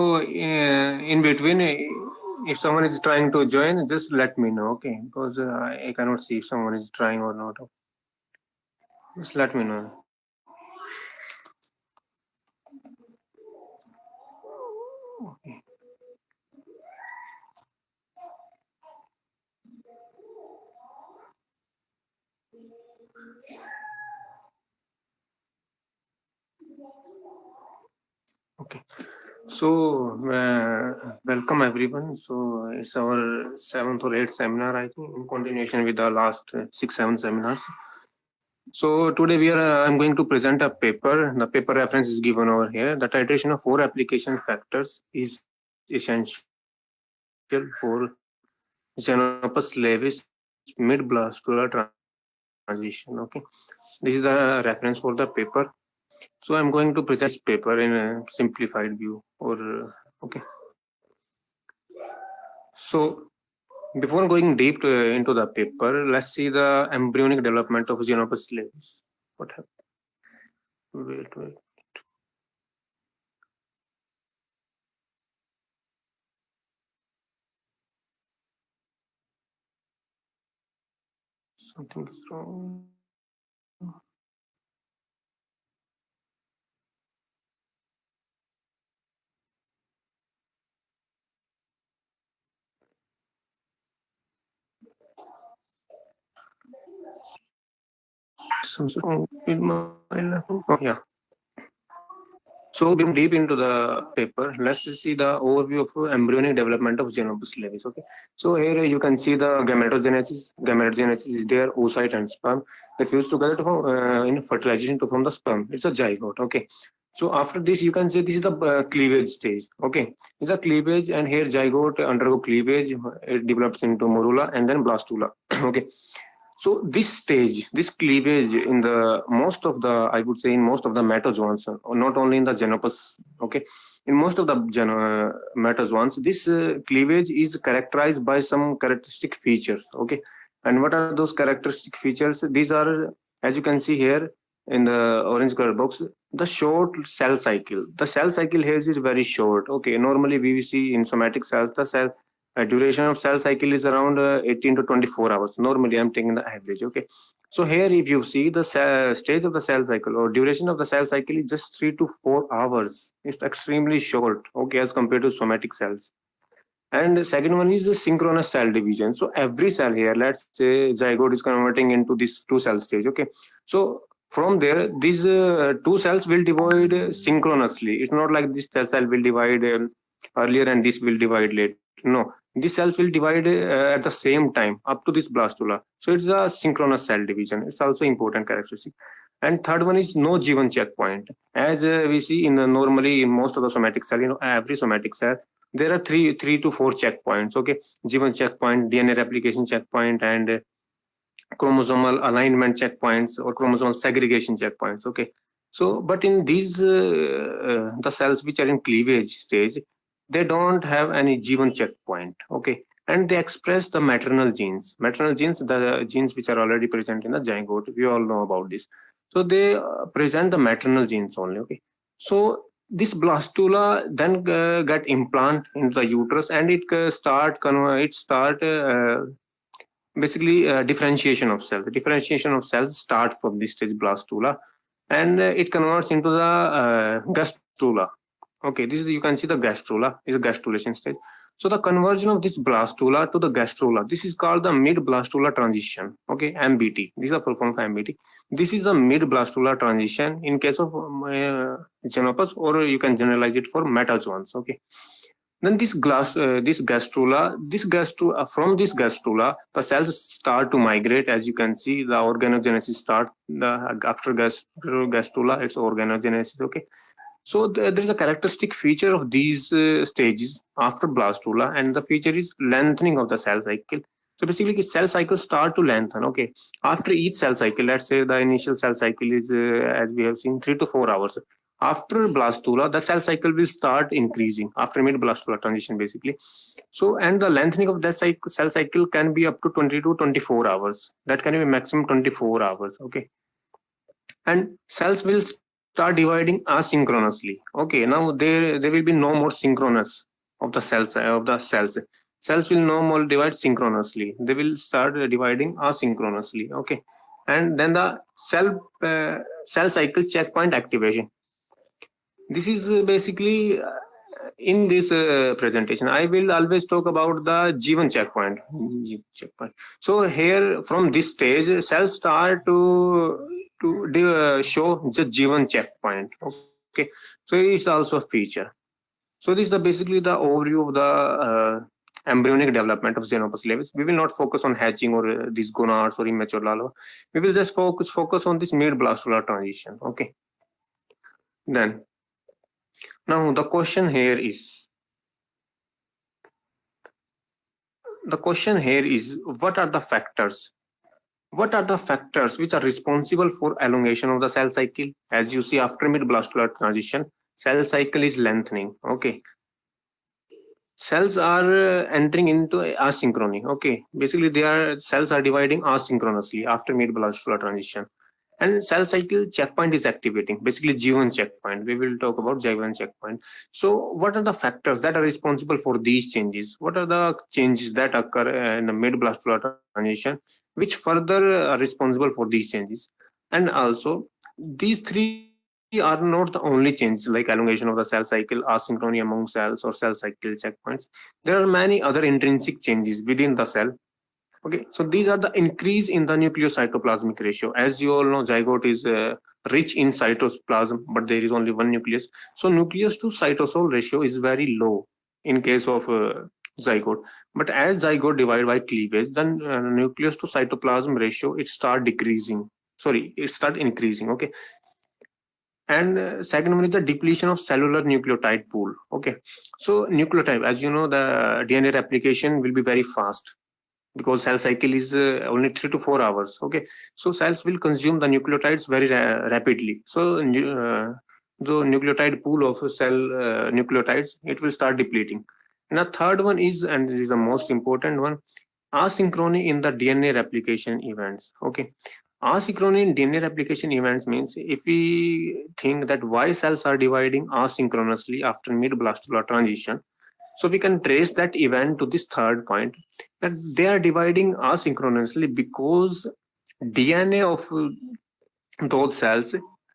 in between, if someone is trying to join, just let me know, okay? Because I cannot see if someone is trying or not. Just let me know. Okay. Okay. So, welcome everyone. So, it's our 7th or 8th seminar, I think, in continuation with the last 6-7 seminars. So, today I'm going to present a paper. The paper reference is given over here. The titration of 4 application factors is essential for Xenopus laevis mid-blastula transition. Okay. This is the reference for the paper. So, I'm going to present this paper in a simplified view. Okay. So, before going deep into the paper, let's see the embryonic development of Xenopus laevis. What happened? Wait. Something is wrong. Something wrong with my laptop. Oh, yeah. So, being deep into the paper, let's see the overview of embryonic development of Xenopus laevis. Okay. So, here you can see the gametogenesis. Gametogenesis is there, oocyte and sperm that fuse together to form, in fertilization to form the sperm. It's a zygote. Okay. So, after this, you can say this is the cleavage stage. Okay. It's a cleavage, and here zygote undergo cleavage, it develops into morula and then blastula. Okay. So this stage, this cleavage in the most of the, I would say in most of the metazoans, not only in the Xenopus, okay, in most of the metazoans, this cleavage is characterized by some characteristic features, okay. And what are those characteristic features? These are, as you can see here in the orange color box, the short cell cycle. The cell cycle here is very short, okay. Normally we see in somatic cells, the cell duration of cell cycle is around 18 to 24 hours. Normally, I'm taking the average. Okay. So here, if you see the stage of the cell cycle or duration of the cell cycle is just 3 to 4 hours. It's extremely short, okay, as compared to somatic cells. And the second one is the synchronous cell division. So every cell here, let's say zygote is converting into this 2 cell stage. Okay. So from there, these 2 cells will divide synchronously. It's not like this cell will divide earlier and this will divide later. No, these cells will divide at the same time up to this blastula. So it's a synchronous cell division. It's also important characteristic. And third one is no G1 checkpoint. As we see in normally in most of the somatic cell, every somatic cell, there are three to four checkpoints. Okay, G1 checkpoint, DNA replication checkpoint, and chromosomal alignment checkpoints or chromosomal segregation checkpoints. Okay, so but in these the cells which are in cleavage stage, they don't have any G1 checkpoint. Okay, and they express the maternal genes. Maternal genes, the genes which are already present in the zygote. We all know about this. So they present the maternal genes only. Okay, so this blastula then get implant into the uterus and it start basically differentiation of cells. The differentiation of cells start from this stage blastula, and it converts into the gastrula. Okay, this is, you can see the gastrula is a gastrulation stage. So the conversion of this blastula to the gastrula, this is called the mid blastula transition. Okay, MBT. This is the full form of MBT. This is the mid blastula transition in case of Xenopus, or you can generalize it for metazoans. Okay. Then this gastrula, from this gastrula, the cells start to migrate. As you can see, the organogenesis start after gastrula. It's organogenesis. Okay, so there is a characteristic feature of these stages after blastula, and the feature is lengthening of the cell cycle. So basically, cell cycles start to lengthen. Okay, after each cell cycle, let's say the initial cell cycle is, as we have seen, 3 to 4 hours. After blastula, the cell cycle will start increasing after mid blastula transition, basically. So, and the lengthening of that cell cycle can be up to 20 to 24 hours. That can be maximum 24 hours. Okay, and cells will start dividing asynchronously. Okay, now there will be no more synchronous of the cells. Cells will no more divide synchronously. They will start dividing asynchronously. Okay, and then the cell cycle checkpoint activation. This is basically in this presentation I will always talk about the G1 checkpoint. So here from this stage cells start to show the G1 checkpoint. Okay, so it is also a feature. So this is basically the overview of the embryonic development of Xenopus laevis. We will not focus on hatching or these gonads or immature larvae. We will just focus on this mid blastolar transition. Okay, then now the question here is what are the factors which are responsible for elongation of the cell cycle? As you see, after mid blastolar transition cell cycle is lengthening. Okay, cells are entering into asynchrony. Okay, basically cells are dividing asynchronously after mid blastolar transition, and cell cycle checkpoint is activating, basically G1 checkpoint. We will talk about G1 checkpoint. So what are the factors that are responsible for these changes? What are the changes that occur in the mid blastolar transition which further are responsible for these changes? And also these three are not the only changes like elongation of the cell cycle, asynchrony among cells, or cell cycle checkpoints. There are many other intrinsic changes within the cell. Okay, so these are the increase in the nucleocytoplasmic ratio. As you all know, zygote is rich in cytoplasm, but there is only one nucleus. So nucleus to cytosol ratio is very low in case of zygote. But as zygote divide by cleavage, then nucleus to cytoplasm ratio it start decreasing. Sorry, it start increasing. Okay, and second one is the depletion of cellular nucleotide pool. Okay, so nucleotide, as you know, the DNA replication will be very fast because cell cycle is only 3 to 4 hours. Okay, so cells will consume the nucleotides very rapidly. So the nucleotide pool of cell nucleotides it will start depleting. And the third one is, and this is the most important one, asynchrony in the DNA replication events. Okay, asynchrony in DNA replication events means if we think that why cells are dividing asynchronously after mid blastolar transition, so we can trace that event to this third point, that they are dividing asynchronously because DNA of those cells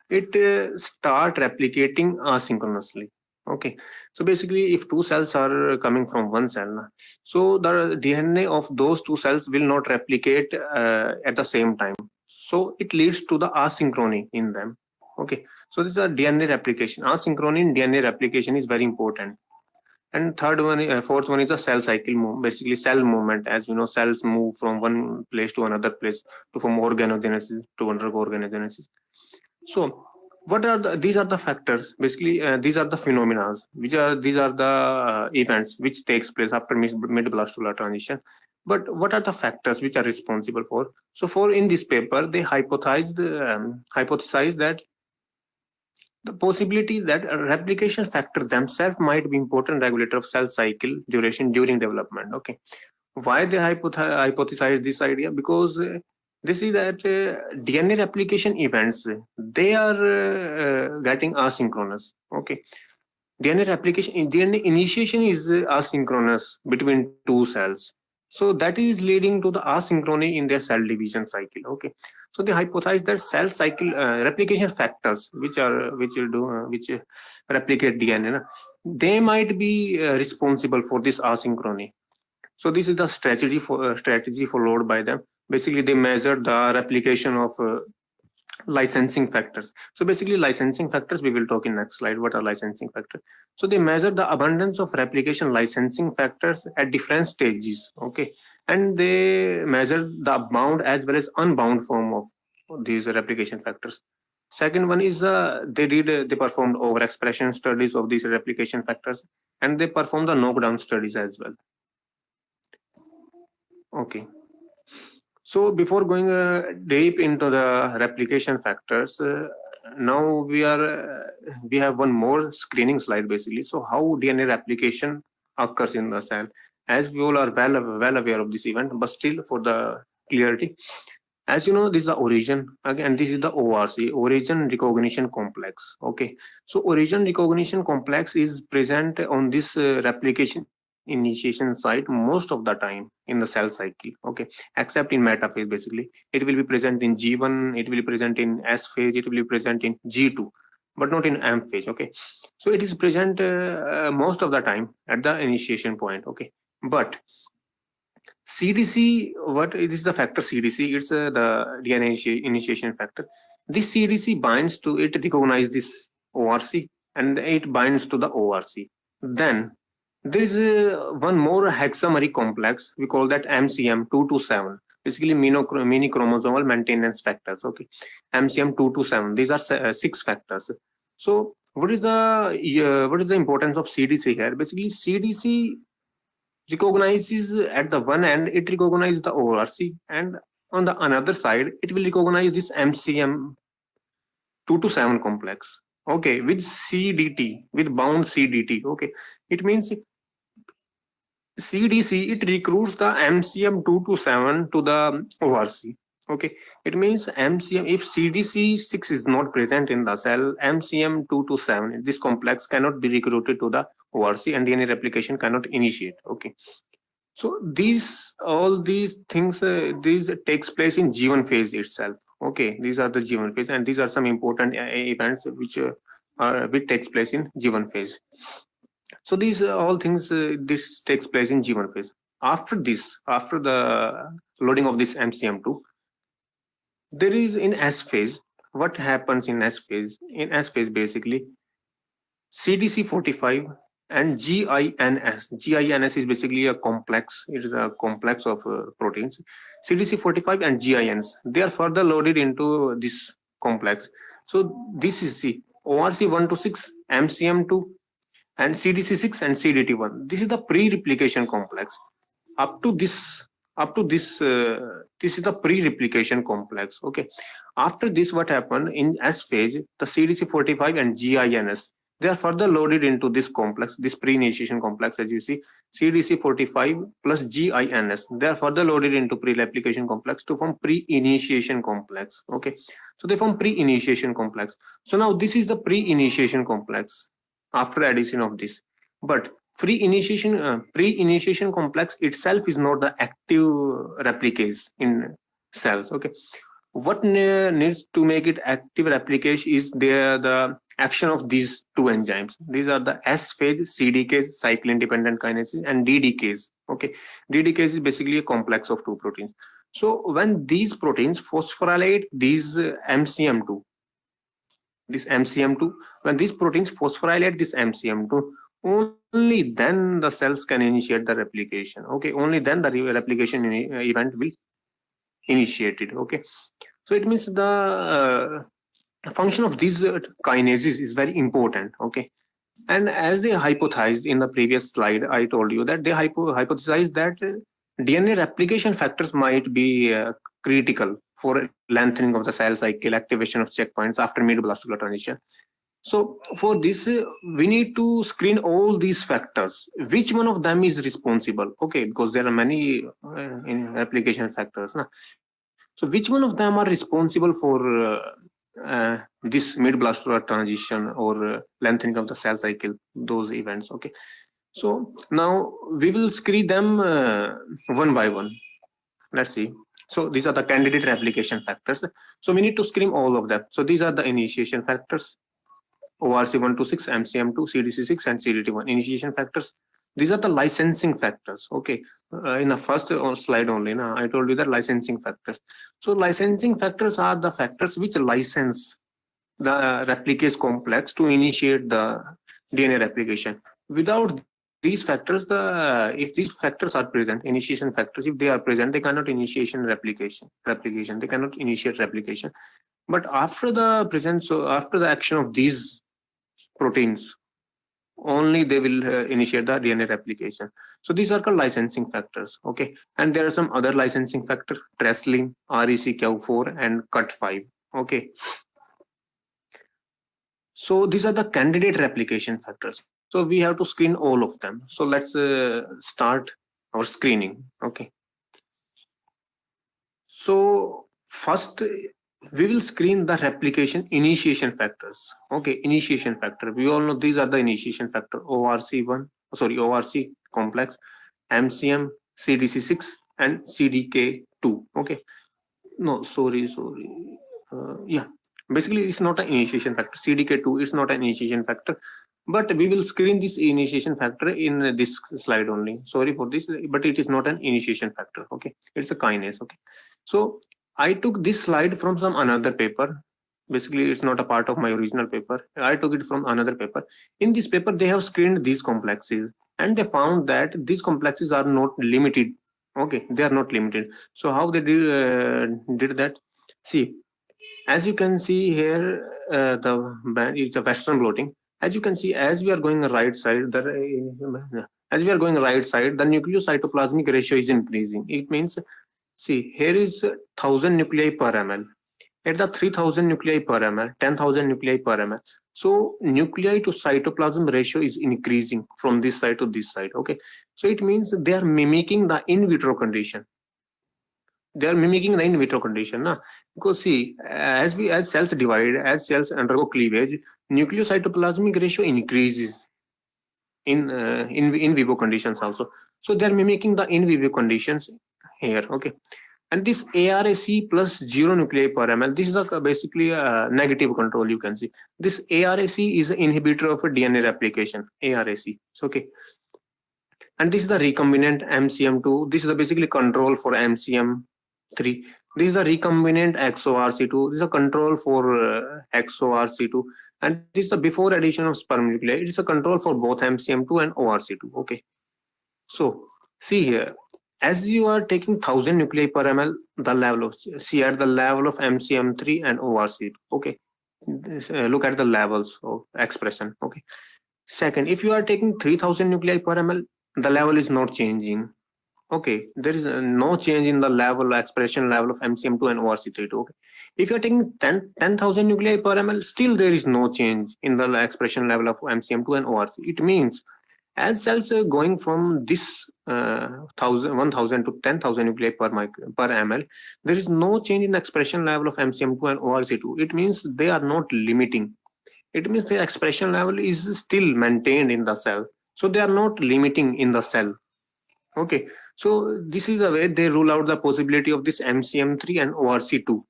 it start replicating asynchronously. Okay, so basically if two cells are coming from one cell, so the DNA of those two cells will not replicate at the same time, so it leads to the asynchrony in them. Okay, so this is a DNA replication. Asynchrony in DNA replication is very important. And fourth one is a cell cycle move, basically cell movement. As you know, cells move from one place to another place to form organogenesis, to undergo organogenesis. So what are these are the factors, basically these are the phenomena these are the events which takes place after mid blastolar transition. But what are the factors which are responsible for? So for in this paper they hypothesized that the possibility that a replication factor themselves might be important regulator of cell cycle duration during development. Okay, why they hypothesize this idea? Because they see that DNA replication events they are getting asynchronous. Okay, DNA initiation is asynchronous between two cells, so that is leading to the asynchrony in their cell division cycle. Okay, so they hypothesize that cell cycle replication factors which replicate DNA, they might be responsible for this asynchrony. So this is the strategy followed by them. Basically, they measure the replication of licensing factors. So basically, licensing factors we will talk in next slide. What are licensing factors? So they measure the abundance of replication licensing factors at different stages. Okay, and they measure the bound as well as unbound form of these replication factors. Second one is they performed overexpression studies of these replication factors, and they performed the knockdown studies as well. Okay. So before going deep into the replication factors, now we have one more screening slide basically. So how DNA replication occurs in the cell? As we all are well aware of this event, but still for the clarity, As you know, this is the origin again. This is the ORC, origin recognition complex. Okay, so origin recognition complex is present on this replication initiation site most of the time in the cell cycle. Okay, except in metaphase. Basically, it will be present in G1, it will be present in S phase, it will be present in G2, but not in M phase. Okay, so it is present most of the time at the initiation point. Okay, but CDC, what is the factor CDC? It's the DNA initiation factor. This CDC binds to it, recognize this ORC, and it binds to the ORC. Then there is one more hexamery complex. We call that MCM227. Basically, mini chromosomal maintenance factors. Okay, MCM227. These are 6 factors. So, what is the importance of CDC here? Basically, CDC recognizes at the one end, it recognizes the ORC, and on the another side it will recognize this MCM 227 complex, okay, with CDT, with bound CDT. Okay, it means CDC, it recruits the MCM 227 to the ORC. Okay, it means MCM, if CDC6 is not present in the cell, MCM 227, this complex cannot be recruited to the ORC and DNA replication cannot initiate. Okay, so all these things, these takes place in G1 phase itself. Okay, these are the G1 phase, and these are some important events which takes place in G1 phase. So these all things, this takes place in G1 phase. After this, after the loading of this MCM2, there is in S phase. What happens in S phase? In S phase, basically, CDC45 and GINS. GINS is basically a complex. It is a complex of proteins. CDC45 and GINS. They are further loaded into this complex. So this is the ORC1 to 6, MCM2, and CDC6 and CDT1. This is the pre-replication complex. Up to this, this is the pre-replication complex. Okay. After this, what happened in S phase? The CDC45 and GINS, they are further loaded into this complex, this pre-initiation complex. As you see, CDC45 plus GINS, they are further loaded into pre-replication complex to form pre-initiation complex. Okay, so they form pre-initiation complex. So now this is the pre-initiation complex after addition of this. But pre-initiation complex itself is not the active replicase in cells. Okay, what needs to make it active replicase is the action of these two enzymes. These are the S phase CDKase, cyclin dependent kinases, and DDKase. Okay, DDKase is basically a complex of two proteins. So when these proteins phosphorylate these MCM2, when these proteins phosphorylate this MCM2, only then the cells can initiate the replication. Okay, only then the replication event will initiate it. Okay, so it means the function of these kinases is very important. Okay, and as they hypothesized in the previous slide, I told you that they hypothesized that DNA replication factors might be critical for lengthening of the cell cycle, activation of checkpoints after mid-blastocular transition. So for this, we need to screen all these factors. Which one of them is responsible? Okay, because there are many replication factors. So which one of them are responsible for this mid-blastocular transition or lengthening of the cell cycle, those events? Okay, so now we will screen them one by one. Let's see. So these are the candidate replication factors. So we need to screen all of them. So these are the initiation factors: ORC1 to 6, MCM2, CDC6, and CDT1. Initiation factors. These are the licensing factors. Okay, in the first slide only, I told you that licensing factors. So licensing factors are the factors which license the replicase complex to initiate the DNA replication. Without these factors, if these factors are present, initiation factors, if they are present, they cannot initiation replication. They cannot initiate replication. But after the presence, so after the action of these proteins, only they will initiate the DNA replication. So these are called licensing factors. Okay, and there are some other licensing factors: TRESLIN, RECQ4, and CUT5. Okay, so these are the candidate replication factors. So we have to screen all of them. So let's start our screening. Okay, so First, we will screen the replication initiation factors. Okay, initiation factor. We all know these are the initiation factor: ORC1, sorry, ORC complex, MCM, CDC6, and CDK2. Okay, no, sorry. Yeah, basically, it's not an initiation factor. CDK2 is not an initiation factor, but we will screen this initiation factor in this slide only. Sorry for this, but it is not an initiation factor. Okay, it's a kinase. Okay, so I took this slide from some another paper. Basically, it's not a part of my original paper. I took it from another paper. In this paper, they have screened these complexes, and they found that these complexes are not limited. Okay, they are not limited. So how they did that? See, as you can see here, the band is the Western blotting. As you can see, as we are going right side, as we are going right side, the nucleocytoplasmic ratio is increasing. It means, see, here is 1000 nuclei per ml. At the 3000 nuclei per ml, 10,000 nuclei per ml. So nuclei to cytoplasm ratio is increasing from this side to this side. Okay, so it means they are mimicking the in vitro condition. They are mimicking the in vitro condition, na? Because see, as cells divide, as cells undergo cleavage, nucleocytoplasmic ratio increases in vivo conditions also. So they are mimicking the in vivo conditions here. Okay, and this ARAC plus 0 nuclei per ml, this is basically a negative control. You can see this ARAC is an inhibitor of DNA replication. ARAC. So, okay, and this is the recombinant MCM2. This is the basically control for MCM3. This is a recombinant XORC2. This is a control for XORC2. And this is the before addition of sperm nuclei. It is a control for both MCM2 and ORC2. Okay. So see here, as you are taking 1000 nuclei per ml, the level of, see at the level of MCM3 and ORC2. Okay. Look at the levels of expression. Okay. Second, if you are taking 3000 nuclei per ml, the level is not changing. Okay, there is no change in the level expression level of MCM2 and ORC32. Okay, if you are taking 10,000 nuclei per ml, still there is no change in the expression level of MCM2 and ORC. It means as cells are going from this 1000 to 10,000 nuclei per ml, there is no change in expression level of MCM2 and ORC2. It means they are not limiting. It means their expression level is still maintained in the cell. So they are not limiting in the cell. Okay, so this is the way they rule out the possibility of this MCM3 and ORC2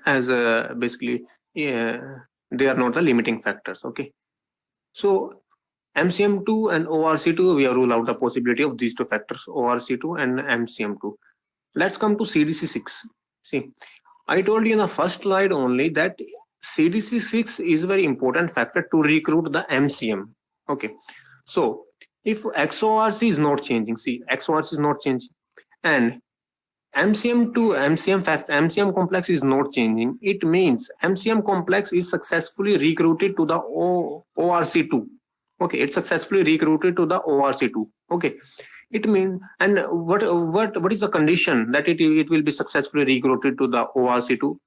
as basically they are not the limiting factors. Okay, so MCM2 and ORC2, we have ruled out the possibility of these two factors, ORC2 and MCM2. Let's come to CDC6. See, I told you in the first slide only that CDC6 is a very important factor to recruit the MCM. Okay, so if XORC is not changing, see, XORC is not changing, and MCM complex is not changing, it means MCM complex is successfully recruited to the ORC2. Okay, it's successfully recruited to the ORC2. Okay, it means, and what is the condition that it will be successfully recruited to the ORC2?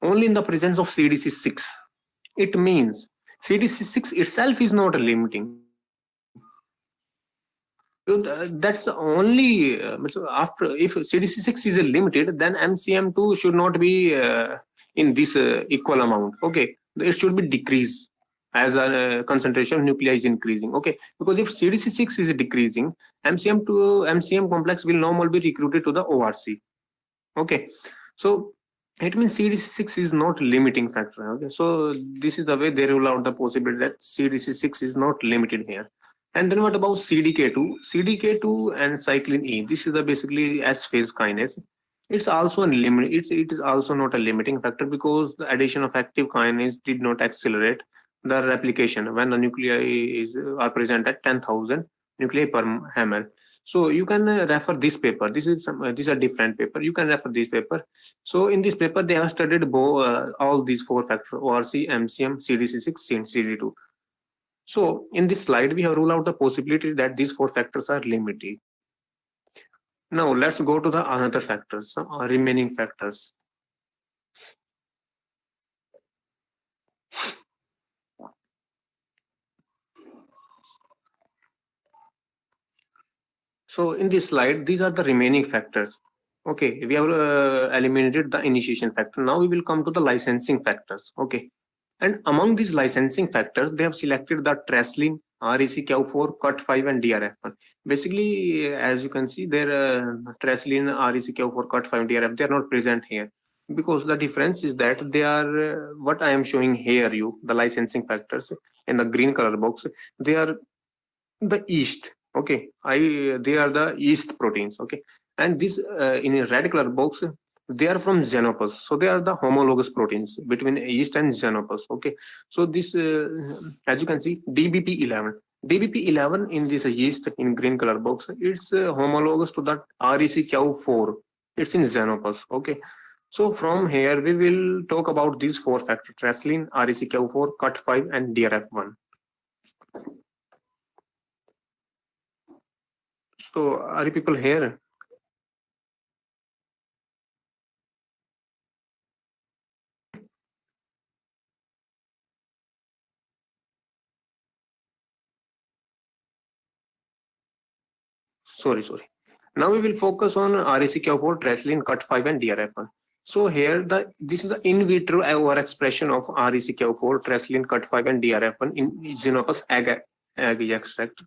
Only in the presence of CDC6. It means CDC6 itself is not limiting. That's only after, if CDC6 is limited, then MCM2 should not be in this equal amount. Okay, it should be decreased as the concentration of nuclei is increasing. Okay, because if CDC6 is decreasing, MCM complex will normally be recruited to the ORC. Okay, so it means CDC6 is not limiting factor. Okay, so this is the way they rule out the possibility that CDC6 is not limited here. And then what about CDK2? CDK2 and cyclin E. This is the basically S phase kinase. It's also a limit. It is also not a limiting factor because the addition of active kinase did not accelerate the replication when the nuclei are present at 10,000 nuclei per ml. So you can refer this paper. This is a different paper. You can refer this paper. So in this paper, they have studied all these four factors: ORC, MCM, CDC6, and CD2. So in this slide, we have ruled out the possibility that these four factors are limited. Now let's go to the another factors, some remaining factors. So in this slide, these are the remaining factors. Okay, we have eliminated the initiation factor. Now we will come to the licensing factors. Okay, and among these licensing factors, they have selected the Treslin, REC-CAV4, CUT5, and DRF1. Basically, as you can see, there Treslin, REC-CAV4, CUT5, and DRF, they are not present here because the difference is that they are what I am showing here. You the licensing factors in the green color box. They are the yeast. Okay, they are the yeast proteins. Okay, and this in a red color box, they are from xenopus, so they are the homologous proteins between yeast and xenopus. Okay, so this as you can see, DBP11 in this yeast in green color box, it's homologous to that REC-CAV4. It's in xenopus. Okay, so from here we will talk about these four factors: Treslin, REC-CAV4, CUT5, and DRF1. So are you people here? Sorry. Now we will focus on REC-CAV4, Treslin, CUT5, and DRF1. So here this is the in vitro overexpression of REC-CAV4, Treslin, CUT5, and DRF1 in Xenopus egg extract.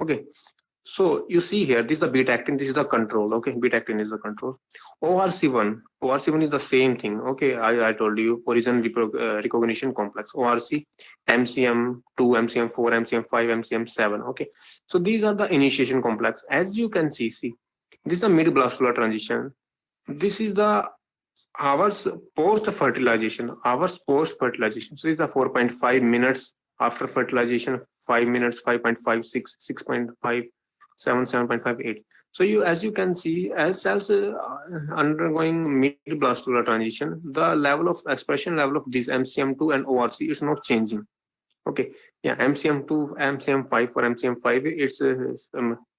Okay. So you see here, this is the beta actin, this is the control. Okay, beta actin is the control. ORC1 is the same thing. Okay, I told you, origin recognition complex. ORC, MCM2, MCM4, MCM5, MCM7. Okay, so these are the initiation complex. As you can see, this is the mid blastular transition. This is the hours post fertilization. So it's the 4.5 minutes after fertilization, 5 minutes, 5.56, 6.5. 7.58. So as you can see, as cells undergoing mid-blastular transition, the level of expression level of this MCM2 and ORC is not changing. Okay, yeah, MCM2, MCM5 for MCM5,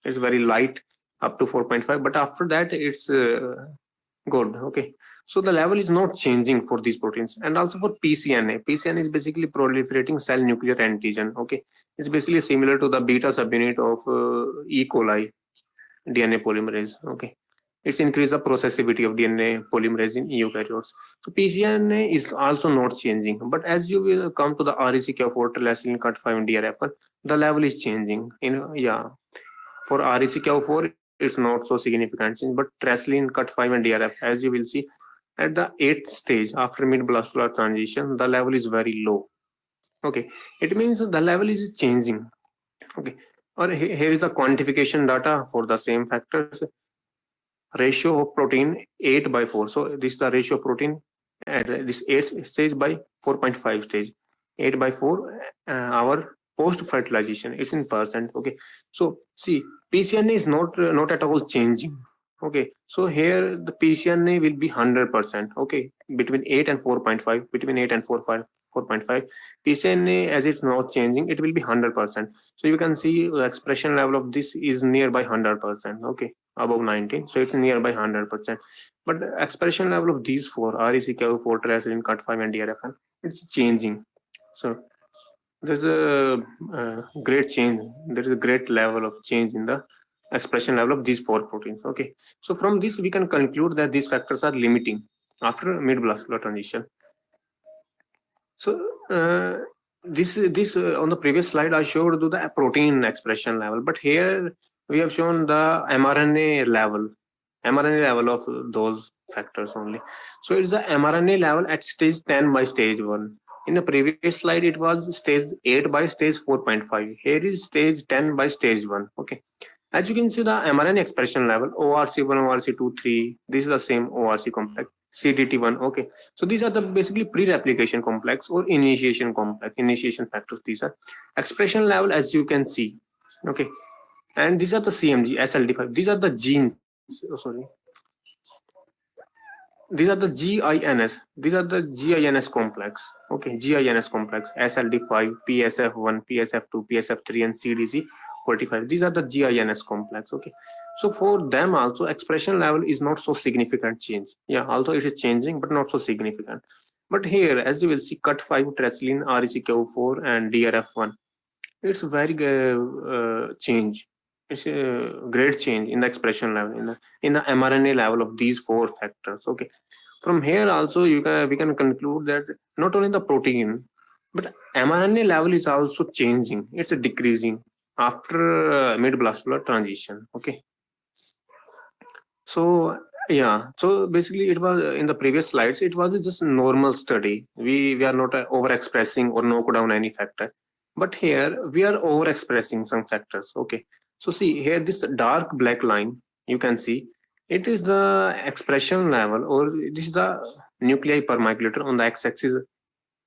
it's very light up to 4.5, but after that it's good. Okay, so the level is not changing for these proteins. And also for PCNA is basically proliferating cell nuclear antigen. Okay, it's basically similar to the beta subunit of E. coli DNA polymerase. Okay, it's increased the processivity of DNA polymerase in eukaryotes. So PCNA is also not changing, but as you will come to the REC-CAV4, Treslin, CUT5, and DRF1, the level is changing. For REC-CAV4, it's not so significant change, but Treslin, CUT5, and DRF, as you will see, at the 8th stage after mid-blastular transition, the level is very low. Okay, it means the level is changing. Okay, or here is the quantification data for the same factors. Ratio of protein 8/4. So this is the ratio of protein at this 8th stage by 4.5 stage. 8/4 our post fertilization. It's in percent. Okay, so see, PCNA is not at all changing. Okay, so here the PCNA will be 100%. Okay, between 8 and 4.5, between 8 and 4.5, PCNA, as it's not changing, it will be 100%. So you can see the expression level of this is nearby 100%. Okay, above 19, so it's nearby 100%. But the expression level of these four, REC-CAV4, Treslin, CUT5, and DRF1, it's changing. So there's a great change. There is a great level of change in the expression level of these four proteins. Okay, so from this we can conclude that these factors are limiting after mid-blastular transition. So this on the previous slide I showed you the protein expression level, but here we have shown the mRNA level of those factors only. So it's the mRNA level at stage 10 by stage 1. In the previous slide, it was stage 8 by stage 4.5. Here is stage 10 by stage 1. Okay. As you can see, the mRNA expression level, ORC1, ORC2, 3, this is the same ORC complex, CDT1. Okay. So these are the basically pre-replication complex or initiation complex, initiation factors. These are expression level, as you can see. Okay. And these are the CMG, SLD5. These are the genes. Oh, sorry. These are the GINS. These are the GINS complex. Okay, GINS complex, SLD5, PSF1, PSF2, PSF3, and CDC45. These are the GINS complex. Okay, so for them also expression level is not so significant change. Yeah, although it is changing, but not so significant. But here, as you will see, CUT5, Treslin, REC-CAV4, and DRF1, it's very change. it's a great change in the expression level, in the mRNA level of these four factors. Okay, from here also we can conclude that not only the protein, but mRNA level is also changing. It's decreasing after mid-blastolar transition. Okay, so yeah, so basically it was in the previous slides, it was just a normal study. We are not overexpressing or knock down any factor, but here we are overexpressing some factors. Okay, so see here, this dark black line, you can see it is the expression level, or this is the nuclei per microliter on the x-axis.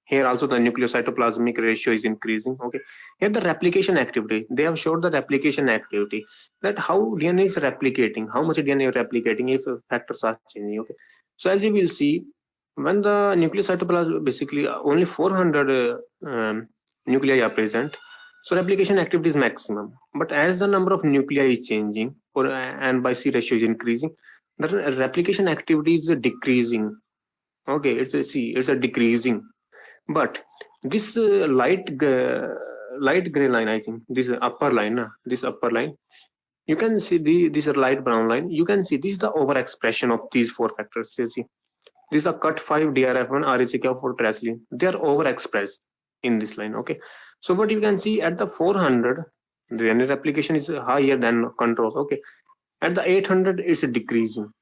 Here also the nucleocytoplasmic ratio is increasing. Okay, here the replication activity, they have showed the replication activity, that how DNA is replicating, how much DNA is replicating if factors are changing. Okay, so as you will see, when the nucleocytoplasm, basically only 400 nuclei are present, so replication activity is maximum. But as the number of nuclei is changing, or and by C ratio is increasing, the replication activity is decreasing. Okay, it's a decreasing. But this light gray line, I think this upper line, this upper line, you can see this light brown line. You can see this is the overexpression of these four factors. You see, these are CUT5, DRF1, RECK4, tracylin. They are overexpressed in this line. Okay, so what you can see at the 400, the DNA replication is higher than control. Okay, at the 800, it's decreasing.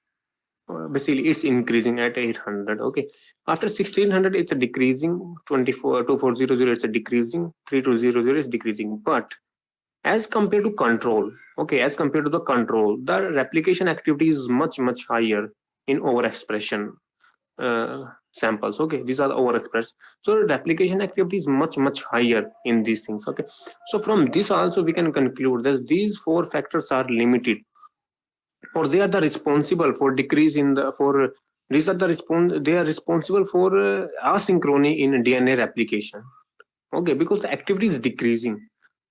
Basically it's increasing at 800. Okay, after 1600 it's a decreasing, 2400 it's a decreasing, 3200 is decreasing. But as compared to control, okay, as compared to the control, the replication activity is much higher in overexpression samples. Okay, these are overexpressed, so replication activity is much higher in these things. Okay, so from this also we can conclude that these four factors are limited, or they are the responsible for decrease in the for these are the they are responsible for asynchrony in DNA replication. Okay, because the activity is decreasing.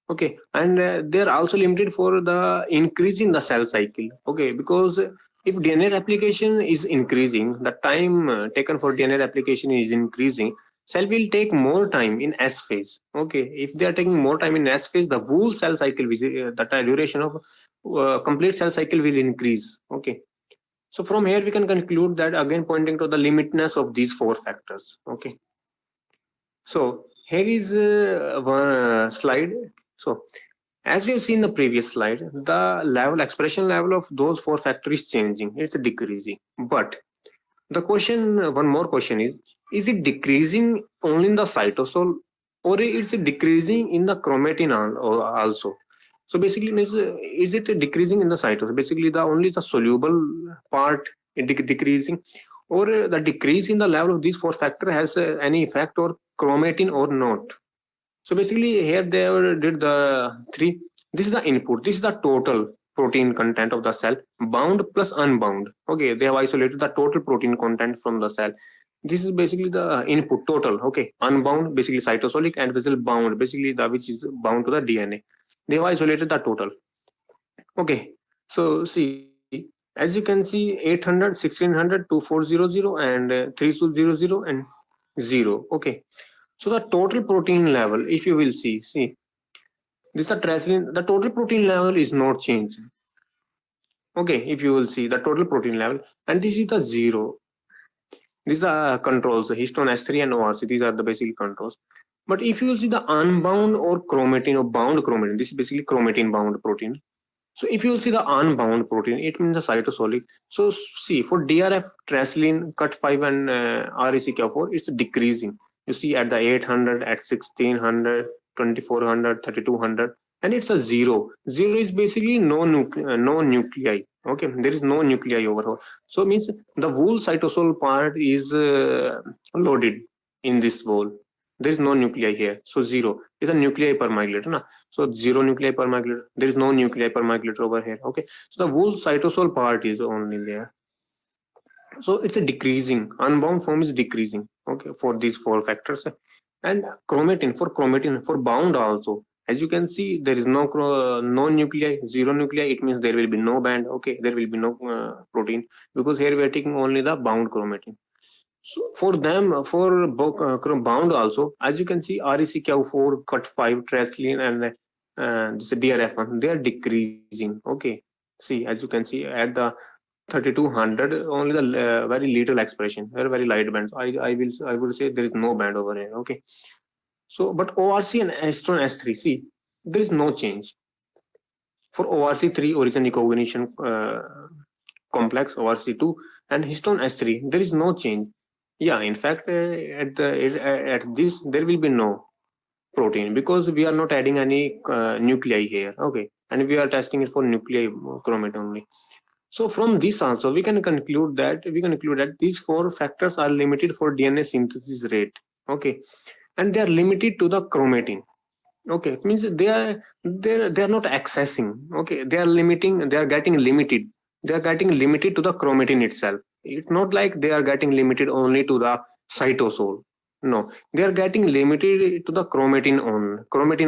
Okay, and they are also limited for the increase in the cell cycle. Okay, because if DNA replication is increasing, the time taken for DNA replication is increasing, cell will take more time in S phase. Okay, if they are taking more time in S phase, the whole cell cycle, the duration of complete cell cycle will increase. Okay, so from here we can conclude that, again pointing to the limitness of these four factors. Okay, so here is one slide. So as we have seen in the previous slide, the expression level of those four factors is changing, it's decreasing. But the question, one more question is it decreasing only in the cytosol, or is it decreasing in the chromatin also? So basically, is it decreasing in the cytosol? Basically, only the soluble part decreasing, or the decrease in the level of these four factors has any effect or chromatin or not? So basically, here they did the three. This is the input. This is the total protein content of the cell, bound plus unbound. Okay, they have isolated the total protein content from the cell. This is basically the input total. Okay, unbound basically cytosolic, and basically bound basically the which is bound to the DNA. They have isolated the total. Okay, so see, as you can see, 800, 1600, 2400, and 3000 and 0. Okay, so the total protein level, if you will see, this is the tracylin, the total protein level is not changing. Okay, if you will see the total protein level, and this is the 0. These are controls, histone S3 and ORC, these are the basic controls. But if you will see the unbound or chromatin or bound chromatin, this is basically chromatin bound protein. So if you will see the unbound protein, it means the cytosolic. So see, for DRF, tracylin, CUT5 and RECK4, it's decreasing. You see at the 800, at 1600, 2400, 3200, and it's a 0. 0 is basically no nuclei. Okay, there is no nuclei over here. So means the whole cytosol part is loaded in this wall. There is no nuclei here. So 0 is a nuclei per microliter. Na? So 0 nuclei per microliter. There is no nuclei per microliter over here. Okay, so the whole cytosol part is only there. So it's a decreasing. Unbound form is decreasing. Okay, for these four factors. And chromatin, for bound also, as you can see, there is no nuclei, 0 nuclei. It means there will be no band. Okay, there will be no protein, because here we are taking only the bound chromatin. So for them, for bound also, as you can see, RECK4, CUT5, tracylin, and this DRF1, they are decreasing. Okay, see, as you can see at the 3200, only the very little expression, very light bands. I would say there is no band over here. Okay, so but ORC and Astron S3, see, there is no change. For ORC3, origin recognition complex, ORC2, and histone S3, there is no change. Yeah, in fact, at this there will be no protein because we are not adding any nuclei here. Okay, and we are testing it for nuclei chromatin only. So from this also we can conclude that these four factors are limited for DNA synthesis rate. Okay, and they are limited to the chromatin. Okay, it means they are not accessing. Okay, they are getting limited. They are getting limited to the chromatin itself. It's not like they are getting limited only to the cytosol. No, they are getting limited to the chromatin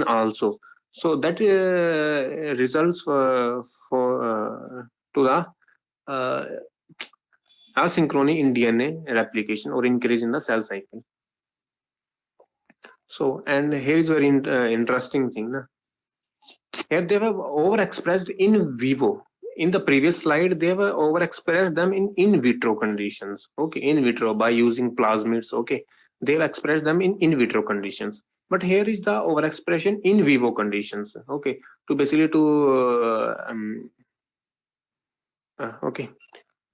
also. So that results to the uh, asynchrony in DNA replication or increase in the cell cycle. So, and here is very interesting thing. Na? Here they were overexpressed in vivo. In the previous slide, they were overexpressed them in vitro conditions. Okay, in vitro by using plasmids. Okay, they've expressed them in vitro conditions. But here is the overexpression in vivo conditions. Okay, to basically okay.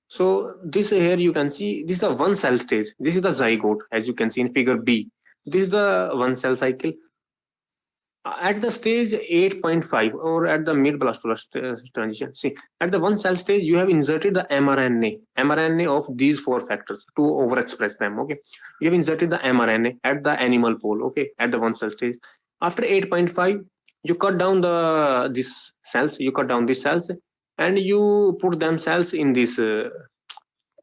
So this here you can see this is the one cell stage. This is the zygote, as you can see in figure B. This is the one cell cycle. At the stage 8.5 or at the mid blastola transition, see, at the one cell stage, you have inserted the mRNA of these four factors to overexpress them. Okay, you have inserted the mRNA at the animal pole. Okay, at the one cell stage. After 8.5, you cut down these cells. You cut down these cells and you put them cells in this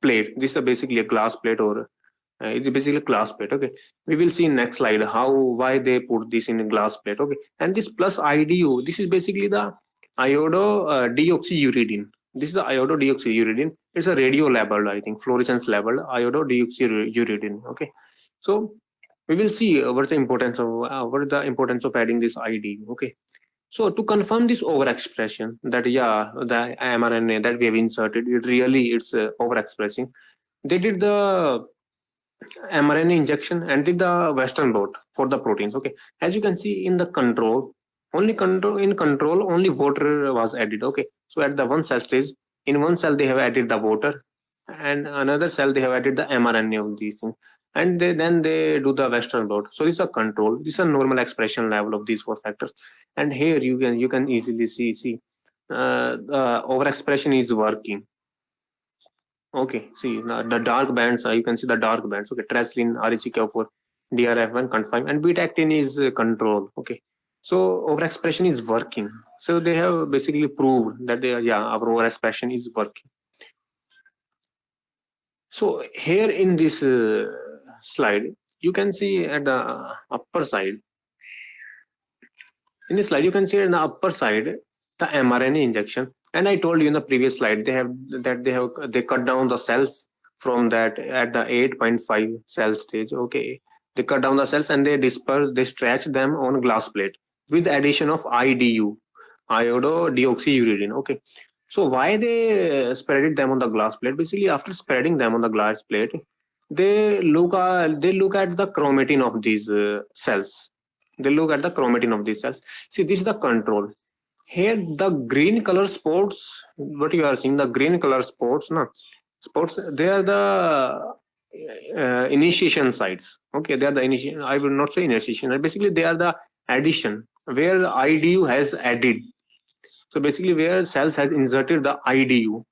plate. This is basically a glass plate or it's basically a glass plate. Okay, we will see in next slide why they put this in a glass plate. Okay, and this plus IDU, this is basically the iododeoxyuridine. This is the iododeoxyuridine. It's a radio labeled, I think, fluorescence labeled iododeoxyuridine. Okay, so we will see what's the importance of adding this IDU. Okay, so to confirm this overexpression that the mRNA that we have inserted, it's overexpressing. They did the mRNA injection and did the Western blot for the proteins. Okay, as you can see in the control, only water was added. Okay, so at the one cell stage, in one cell they have added the water, and another cell they have added the mRNA of these things, and then they do the Western blot. So this is a control. This is a normal expression level of these four factors, and here you can easily see the overexpression is working. Okay, see the dark bands, you can see the dark bands. Okay, Treslin, RHK4, DRF1, confine, and beta actin is control. Okay, so overexpression is working. So they have basically proved that our overexpression is working. So here in this slide, you can see at the upper side. In this slide, you can see in the upper side the mRNA injection. And I told you in the previous slide, they cut down the cells from that at the 8.5 cell stage. Okay, they cut down the cells and they stretch them on glass plate with the addition of IDU, iododeoxyuridine. Okay, so why they spreaded them on the glass plate? Basically, after spreading them on the glass plate, they look at the chromatin of these cells. They look at the chromatin of these cells. See, this is the control. Here the green color spots, what you are seeing, the green color spots, they are the initiation sites. Okay, they are the initiation. I will not say initiation. Basically, they are the addition where IDU has added. So basically, where cells has inserted the IDU,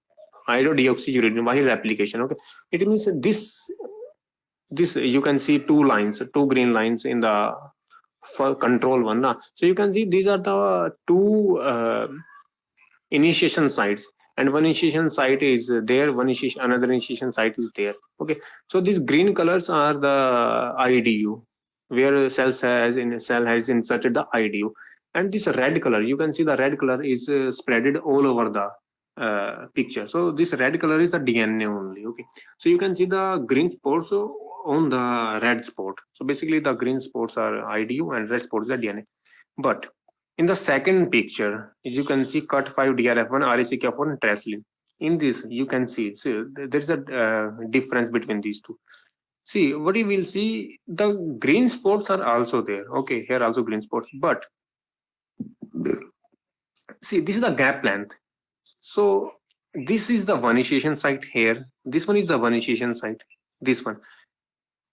iododeoxyuridine while replication. Okay, it means this you can see two green lines in the for control one. So you can see these are the two initiation sites, and one initiation site is there, another initiation site is there. Okay, so these green colors are the IDU where cell has inserted the IDU, and this red color, you can see the red color is spreaded all over the picture. So this red color is the DNA only. Okay, so you can see the green spots on the red spot. So basically the green spots are IDU and red spots are DNA. But In the second picture, you can see CUT5 DRF1 RECK4 and TRACLIN. In this, you can see there is a difference between these two. See, what you will see, the green spots are also there. Okay, here also green spots, but see, this is the gap length. So this is the one initiation site here. This one is the one initiation site. This one,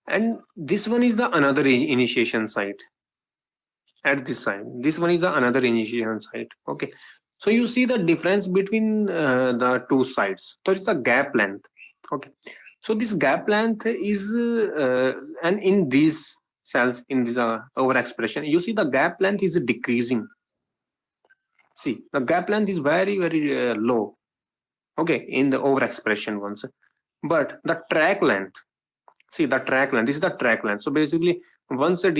and this one is the another initiation site at this side. This one is the another initiation site. Okay, so you see the difference between the two sides. So it's the gap length. Okay, so this gap length is and in these cells, in this overexpression, you see the gap length is decreasing. See, the gap length is very low. Okay, in the overexpression ones, but the track length. See the track length. This is the track length. So basically, once the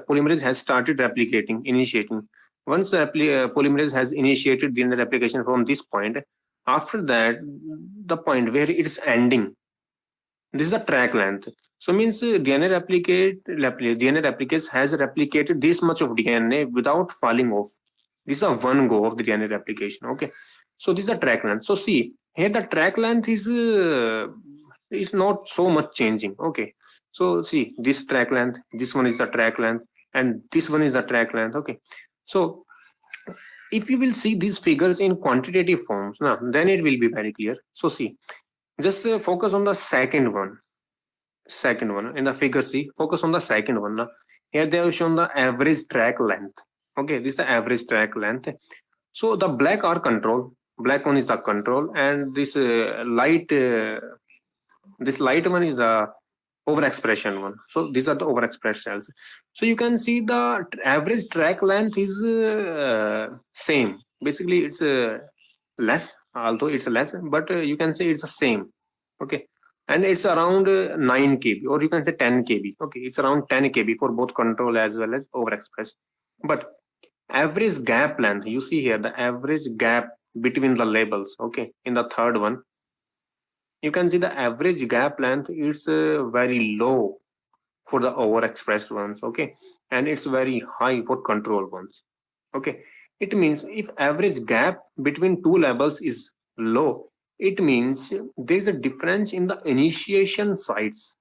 polymerase has started replicating, initiating, once the polymerase has initiated DNA replication from this point, after that, the point where it is ending, this is the track length. So means DNA replicates has replicated this much of DNA without falling off. This is a one go of the DNA replication. Okay, so this is the track length. So see here the track length is not so much changing. Okay, so see this track length, this one is the track length, and this one is the track length. Okay, so if you will see these figures in quantitative forms now, then it will be very clear. So see, just focus on the second one in the figure. C, focus on the second one now. Here they have shown the average track length. Okay, this is the average track length. So the black are control, black one is the control, and this light one is the overexpression one. So these are the overexpressed cells. So you can see the average track length is same. Basically, it's less, although it's less, but you can say it's the same. Okay, and it's around 9 kb, or you can say 10 kb. Okay, it's around 10 kb for both control as well as overexpressed. But average gap length, you see here the average gap between the labels. Okay, in the third one, you can see the average gap length is very low for the overexpressed ones. Okay, and it's very high for control ones. Okay, it means if average gap between two labels is low, it means there is a difference in the initiation sites.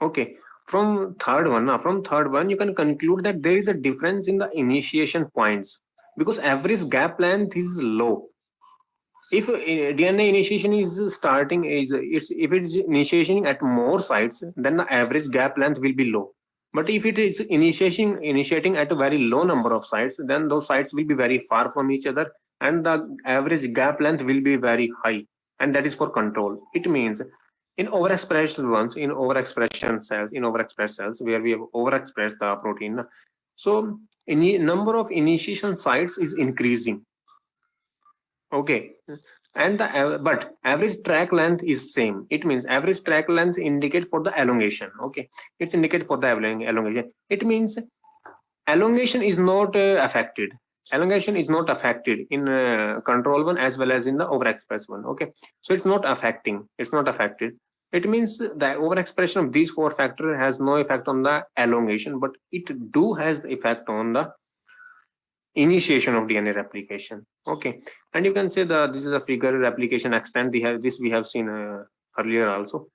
Okay, from third one you can conclude that there is a difference in the initiation points, because average gap length is low. If DNA initiation is starting if it's initiating at more sites, then the average gap length will be low. But if it is initiating at a very low number of sites, then those sites will be very far from each other, and the average gap length will be very high, and that is for control. It means in overexpressed ones, in overexpressed cells where we have overexpressed the protein, so number of initiation sites is increasing. Okay, and but average track length is same. It means average track length indicate for the elongation. Okay, it's indicate for the elongation. It means elongation is not affected. Elongation is not affected in control one as well as in the overexpress one. Okay, so it's not affecting. It's not affected. It means the overexpression of these four factors has no effect on the elongation, but it do has the effect on the initiation of DNA replication. Okay, and you can say that this is a figure replication extent. We have seen earlier also.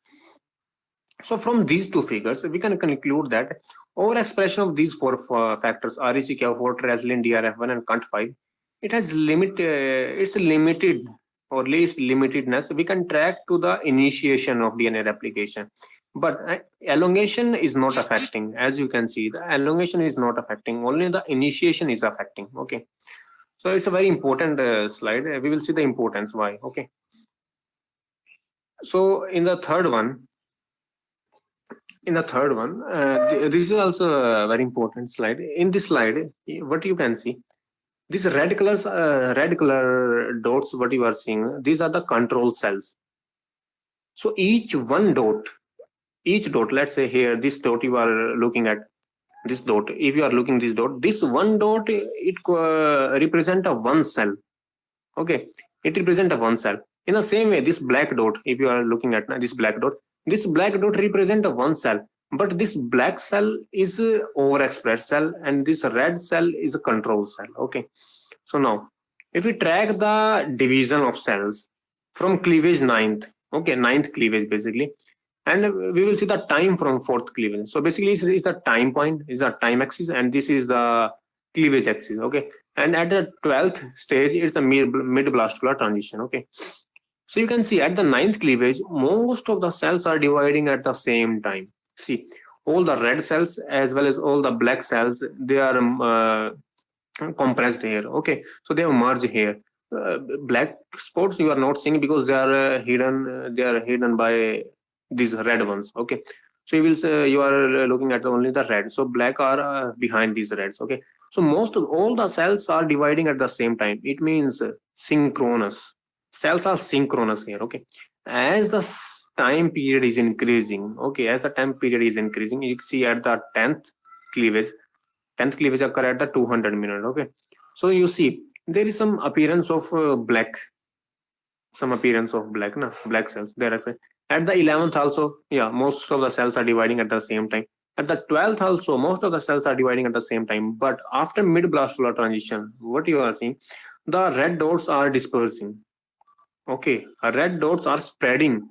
So from these two figures, we can conclude that overexpression of these four factors, RECK4, TRACLIN, DRF1, and CUT5, it has it's limited or least limitedness. We can track to the initiation of DNA replication. But elongation is not affecting. As you can see, the elongation is not affecting, only the initiation is affecting. Okay, so it's a very important slide. We will see the importance why. Okay, so in the third one, this is also a very important slide. In this slide, what you can see, these red color dots, what you are seeing, these are the control cells. So each dot, let's say here, this dot you are looking at, this dot, if you are looking this one dot, it represent a one cell. Okay, it represent a one cell. In the same way, this black dot, if you are looking at this black dot represent a one cell. But this black cell is a overexpressed cell, and this red cell is a control cell. Okay. So now, if we track the division of cells from cleavage ninth, okay, ninth cleavage basically, and we will see the time from fourth cleavage. So basically, is the time point, is the time axis, and this is the cleavage axis. Okay, and at the 12th stage, it's a mid blastular transition. Okay, so you can see at the ninth cleavage, most of the cells are dividing at the same time. See, all the red cells as well as all the black cells, they are compressed here. Okay, so they have merged here. Black spots you are not seeing because they are hidden. They are hidden by these red ones. Okay, so you will say you are looking at only the red. So black are behind these reds. Okay, so most of all the cells are dividing at the same time. It means synchronous. Cells are synchronous here. Okay, as the time period is increasing. Okay, as the time period is increasing, you see at the 10th cleavage occur at the 200 minute. Okay, so you see there is some appearance of black, black cells there. At the 11th also, yeah, most of the cells are dividing at the same time. At the 12th also, most of the cells are dividing at the same time. But after mid blastular transition, what you are seeing, the red dots are dispersing. Okay, red dots are spreading.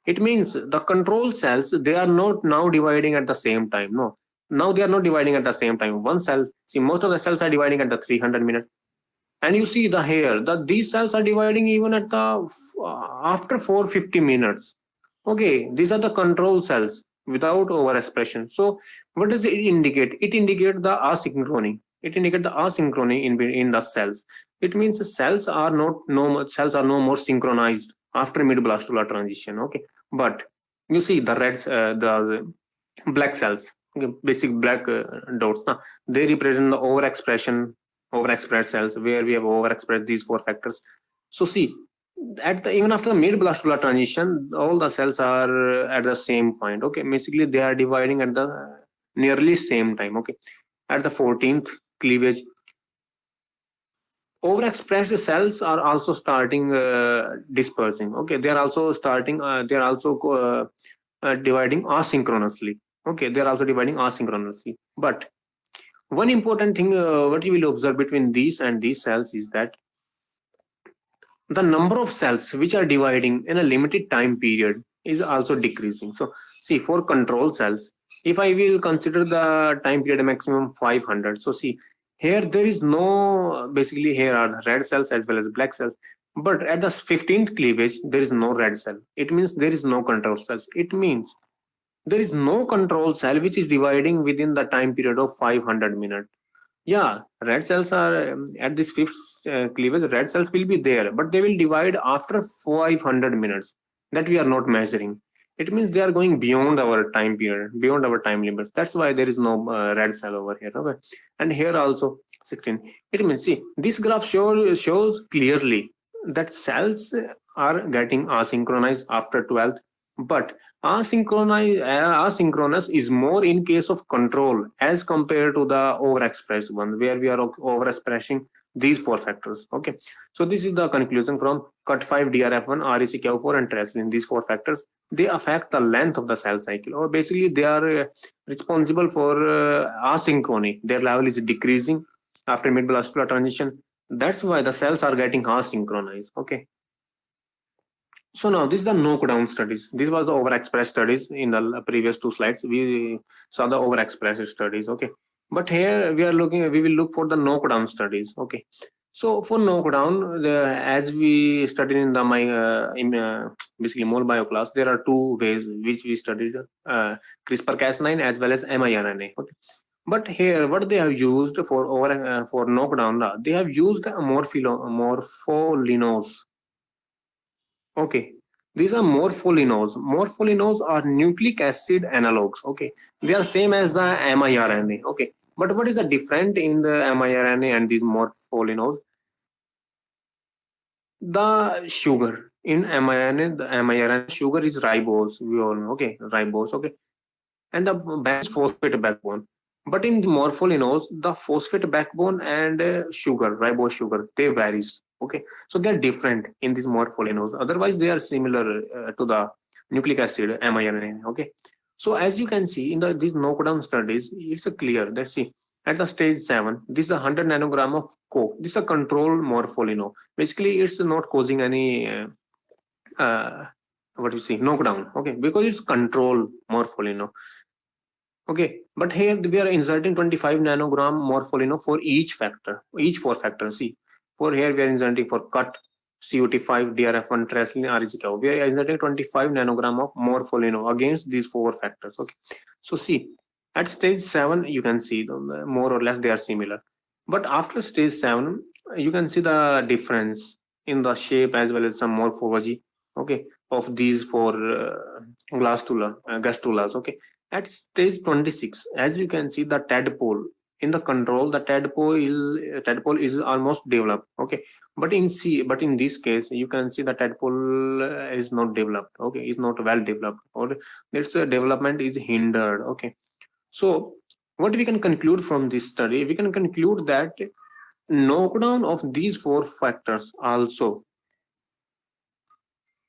It means the control cells, they are not now dividing at the same time. No, now they are not dividing at the same time. One cell, see, most of the cells are dividing at the 300 minute. And you see the here, that these cells are dividing even at the after 450 minutes. Okay, these are the control cells without overexpression. So what does it indicate? It indicates the asynchrony. It indicates the asynchrony in the cells. It means the cells are cells are no more synchronized after mid blastular transition. Okay, but you see the reds, the black cells, okay, basic black dots. They represent the overexpressed cells where we have overexpressed these four factors. So see, at the even after the mid blastular transition, all the cells are at the same point. Okay, basically they are dividing at the nearly same time. Okay, at the 14th cleavage, overexpressed cells are also starting dispersing. Okay, they are also starting. They are also dividing asynchronously. Okay, they are also dividing asynchronously. But one important thing, what you will observe between these and these cells is that the number of cells which are dividing in a limited time period is also decreasing. So see, for control cells, if I will consider the time period maximum 500, so see here there is no, basically here are red cells as well as black cells, but at the 15th cleavage there is no red cell. It means there is no control cells. It means there is no control cell which is dividing within the time period of 500 minutes. Yeah, red cells are at this fifth cleavage, red cells will be there, but they will divide after 500 minutes that we are not measuring. It means they are going beyond our time period, beyond our time limits. That's why there is no red cell over here. Okay, and here also 16. It means, see, this graph shows clearly that cells are getting asynchronized after 12th, but asynchronous is more in case of control as compared to the overexpressed one, where we are overexpressing these four factors. Okay, so this is the conclusion from CUT5, DRF1, RECQ4, and TRESLIN. These four factors, they affect the length of the cell cycle, or basically they are responsible for asynchrony. Their level is decreasing after mid blastular transition. That's why the cells are getting asynchronized. Okay. So now this is the knockdown studies. This was the overexpressed studies. In the previous two slides, we saw the overexpressed studies. Okay, but here we will look for the knockdown studies. Okay, so for knockdown, as we studied in the basically more bio class, there are two ways which we studied: CRISPR-Cas9 as well as miRNA. Okay, but here what they have used for knockdown, they have used morpholinos. Okay, these are morpholinos. Morpholinos are nucleic acid analogs. Okay, they are same as the miRNA. Okay, but what is the different in the miRNA and these morpholinos? The sugar in miRNA sugar is ribose. We all know. Okay, ribose. Okay, and the backbone is phosphate backbone. But in the morpholinos, the phosphate backbone and sugar, ribose sugar, they varies. Okay, so they're different in these morpholinos. Otherwise, they are similar to the nucleic acid miRNA. Okay, So as you can see in these knockdown studies, it's clear that see at the stage 7, this is a 100 nanogram of coke. This is a controlled morpholino. Basically, it's not causing any what you see knockdown. Okay, because it's controlled morpholino. Okay, but here we are inserting 25 nanogram morpholino for each factor, each 4 factors. See, for here we are inserting for cut, COT5, DRF1, Treslin, REC. We are inserting 25 nanogram of morpholino against these 4 factors. Okay, so see, at stage 7, you can see them, more or less they are similar. But after stage 7, you can see the difference in the shape as well as some morphology. Okay, of these 4 gastulas. Okay, at stage 26, as you can see, the tadpole in the control, the tadpole is almost developed. Okay, but in this case, you can see the tadpole is not developed. Okay, is not well developed, or its development is hindered. Okay, so what we can conclude from this study, we can conclude that knockdown of these 4 factors also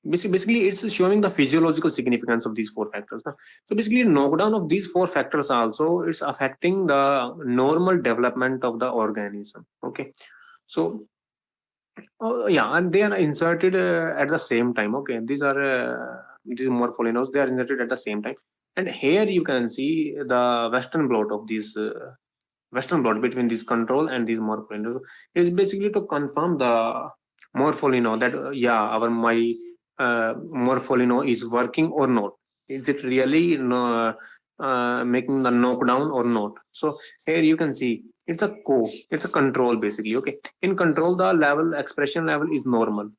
basically it's showing the physiological significance of these 4 factors. So basically knockdown of these 4 factors also it's affecting the normal development of the organism. Okay, so yeah, and they are inserted at the same time. Okay, these morpholinos, they are inserted at the same time, and here you can see the western blot of these western blot between this control and these morpholino is basically to confirm the morpholino that yeah, our my morpholino is working or not. Is it really making the knockdown or not? So here you can see it's a control basically. Okay, in control the level expression level is normal.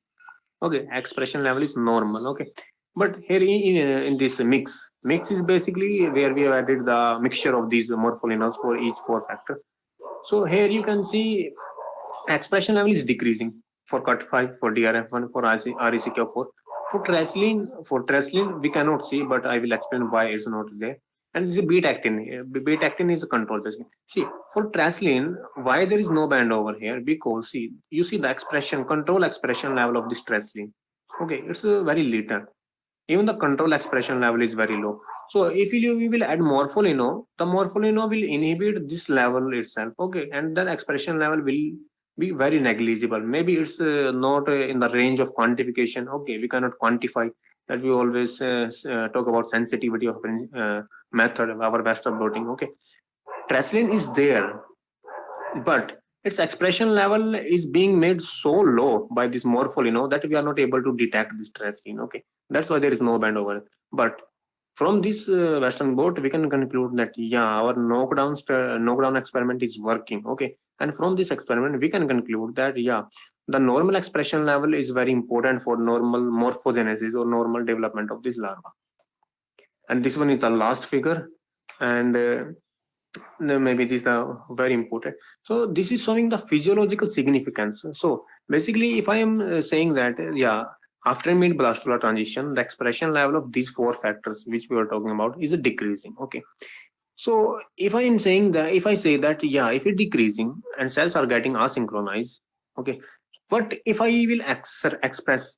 Okay, expression level is normal. Okay, but here in this mix is basically where we have added the mixture of these morpholinos for each 4 factor. So here you can see expression level is decreasing for cut5, for DRF1, for RECQ4. For Treslin, we cannot see, but I will explain why it's not there. And this is beta-actin. Beta-actin is a control basically. See, for Treslin, why there is no band over here? Because see, you see the control expression level of this Treslin. Okay, it's very little. Even the control expression level is very low. So if we will add morpholino, the morpholino will inhibit this level itself. Okay, and then expression level will be very negligible. Maybe it's not in the range of quantification. Okay, we cannot quantify that. We always talk about sensitivity of method, our Western blotting. Okay, Treslin is there, but its expression level is being made so low by this morpholino that we are not able to detect this Treslin. Okay, that's why there is no band over it. But from this Western blot, we can conclude that yeah, our knockdown experiment is working. Okay, and from this experiment, we can conclude that yeah, the normal expression level is very important for normal morphogenesis or normal development of this larva. And this one is the last figure, and maybe these are very important. So this is showing the physiological significance. So basically, if I am saying that yeah, after mid blastula transition, the expression level of these 4 factors which we are talking about is decreasing. Okay, so if I am saying that, if I say that yeah, if it's decreasing and cells are getting asynchronized, okay, what if I will express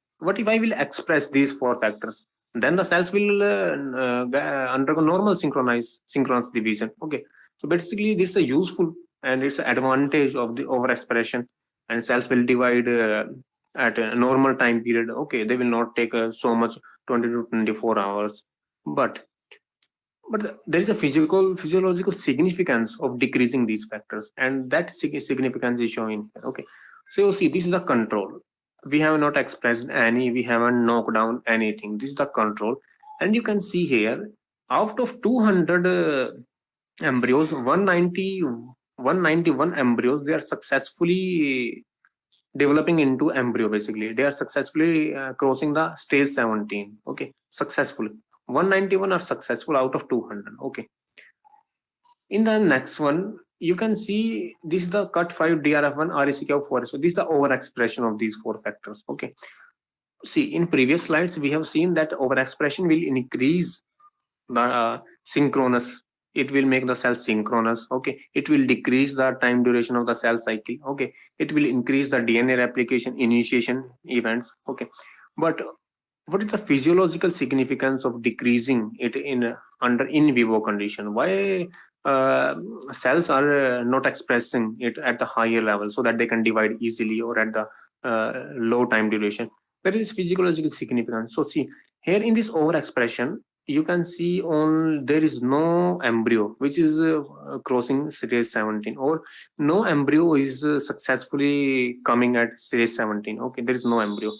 these 4 factors? Then the cells will undergo normal synchronous division. Okay, so basically this is a useful and it's an advantage of the overexpression, and cells will divide at a normal time period. Okay, they will not take so much 20 to 24 hours, but there is a physiological significance of decreasing these factors, and that significance is shown here. Okay, so you see this is the control. We have not expressed any, we haven't knocked down anything. This is the control, and you can see here out of 200 embryos, 191 embryos, they are successfully developing into embryo. Basically they are successfully crossing the stage 17. Okay, successfully 191 are successful out of 200. Okay, in the next one you can see this is the cut5, DRF1, RECQ4. So this is the overexpression of these 4 factors. Okay, see in previous slides we have seen that overexpression will increase the synchronous, it will make the cell synchronous. Okay, it will decrease the time duration of the cell cycle. Okay, it will increase the DNA replication initiation events. Okay, but what is the physiological significance of decreasing it in under in vivo condition? Why cells are not expressing it at the higher level so that they can divide easily, or at the low time duration? There is physiological significance. So see here in this overexpression, you can see on there is no embryo which is crossing stage 17, or no embryo is successfully coming at stage 17. Okay, there is no embryo.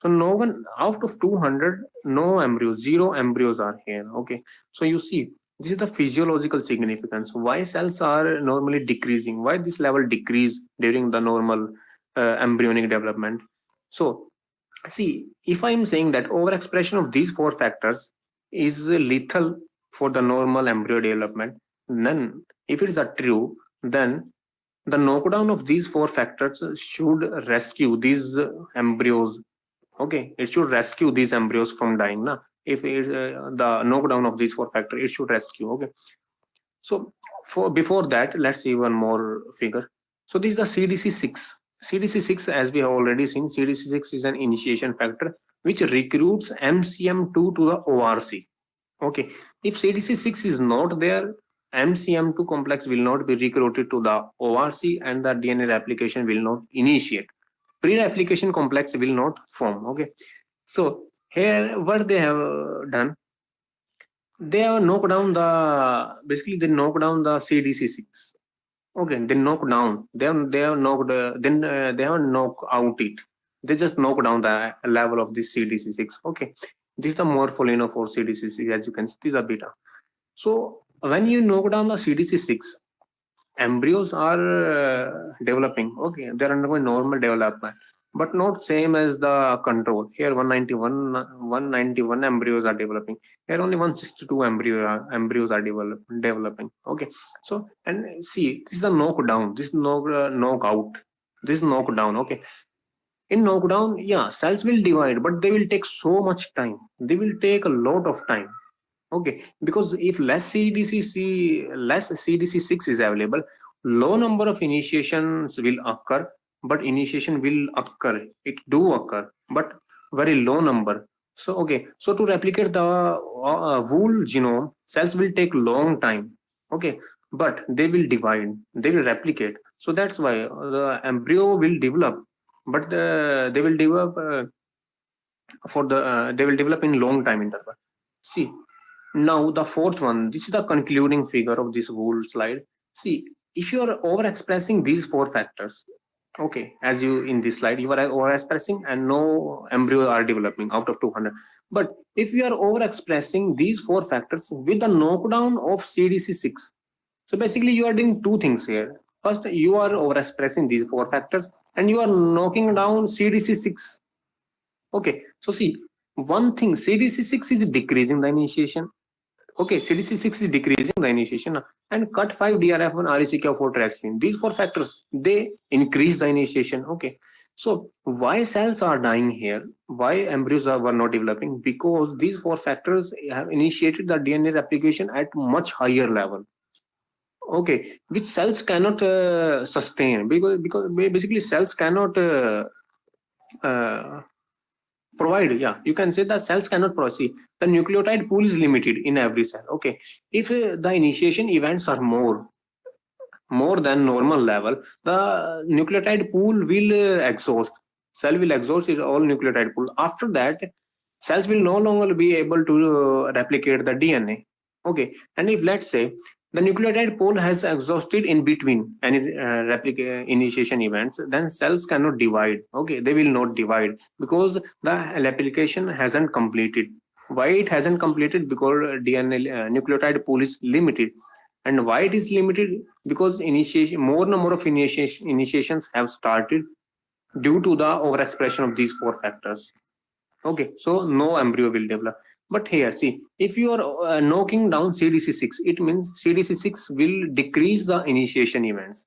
So no one out of 200, no embryos, zero embryos are here. Okay, so you see this is the physiological significance. Why cells are normally decreasing? Why this level decrease during the normal embryonic development? So see, if I am saying that overexpression of these four factors is lethal for the normal embryo development, then if it is a true, then the knockdown of these four factors should rescue these embryos. Okay, it should rescue these embryos from dying. Na? If it, the knockdown of these four factors, it should rescue. Okay, so for before that, let's see one more figure. So this is the CDC6. CDC6, as we have already seen, CDC6 is an initiation factor which recruits MCM2 to the ORC. Okay, if CDC6 is not there, MCM2 complex will not be recruited to the ORC and the DNA replication will not initiate. Pre-replication complex will not form. Okay, so here what they have done, they have knocked down the, basically they knock down the CDC6. Okay, they knock down. They have knocked. Then they have knocked out it. They just knock down the level of this CDC6. Okay, this is the morpholino for CDC6. As you can see, this is a beta. So when you knock down the CDC6, embryos are developing. Okay, they are undergoing normal development, but not same as the control. Here 191 embryos are developing. Here only 162 embryos are developing. Okay, so and see, this is a knockdown. This is knockout. This is knockdown. Okay, in knockdown, yeah, cells will divide, but they will take so much time. They will take a lot of time. Okay, because if less CDC6 is available, low number of initiations will occur, but initiation will occur. It do occur, but very low number. So okay, so to replicate the whole genome, cells will take long time. Okay, but they will divide, they will replicate. So that's why the embryo will develop, but they will develop they will develop in long time interval. See, now the fourth one, this is the concluding figure of this whole slide. See, if you are overexpressing these four factors, okay, as you in this slide, you are overexpressing and no embryo are developing out of 200. But if you are overexpressing these four factors with the knockdown of CDC6, so basically you are doing two things here. First, you are overexpressing these four factors and you are knocking down CDC6. Okay, so see, one thing, CDC6 is decreasing the initiation. Okay, CDC6 is decreasing the initiation, and CUT5, DRF1, RECK4, TRESPIN. These four factors, they increase the initiation. Okay, so why cells are dying here? Why embryos were not developing? Because these four factors have initiated the DNA replication at much higher level. Okay, which cells cannot sustain, because basically cells cannot provide. Yeah, you can say that cells cannot proceed. The nucleotide pool is limited in every cell. Okay, if the initiation events are more than normal level, the nucleotide pool will exhaust. Cell will exhaust its all nucleotide pool. After that, cells will no longer be able to replicate the DNA. Okay, and if let's say the nucleotide pool has exhausted in between any initiation events, then cells cannot divide. Okay, they will not divide because the replication hasn't completed. Why it hasn't completed? Because DNA nucleotide pool is limited. And why it is limited? Because more number of initiations have started due to the overexpression of these four factors. Okay, so no embryo will develop. But here, see, if you are knocking down CDC6, it means CDC6 will decrease the initiation events.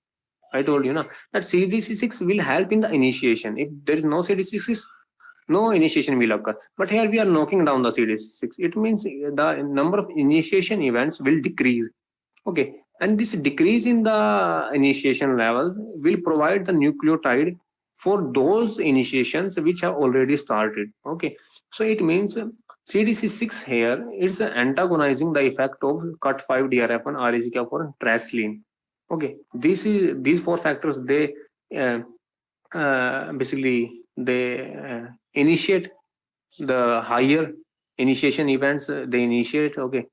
I told you now that CDC6 will help in the initiation. If there is no CDC6, no initiation will occur. But here we are knocking down the CDC6. It means the number of initiation events will decrease. Okay, and this decrease in the initiation level will provide the nucleotide for those initiations which have already started. Okay, So it means CDC6 here is antagonizing the effect of CUT5 DRF1 RGK4 tracylene. Okay, these four factors, they uh, basically they initiate the higher initiation events, they initiate. Okay,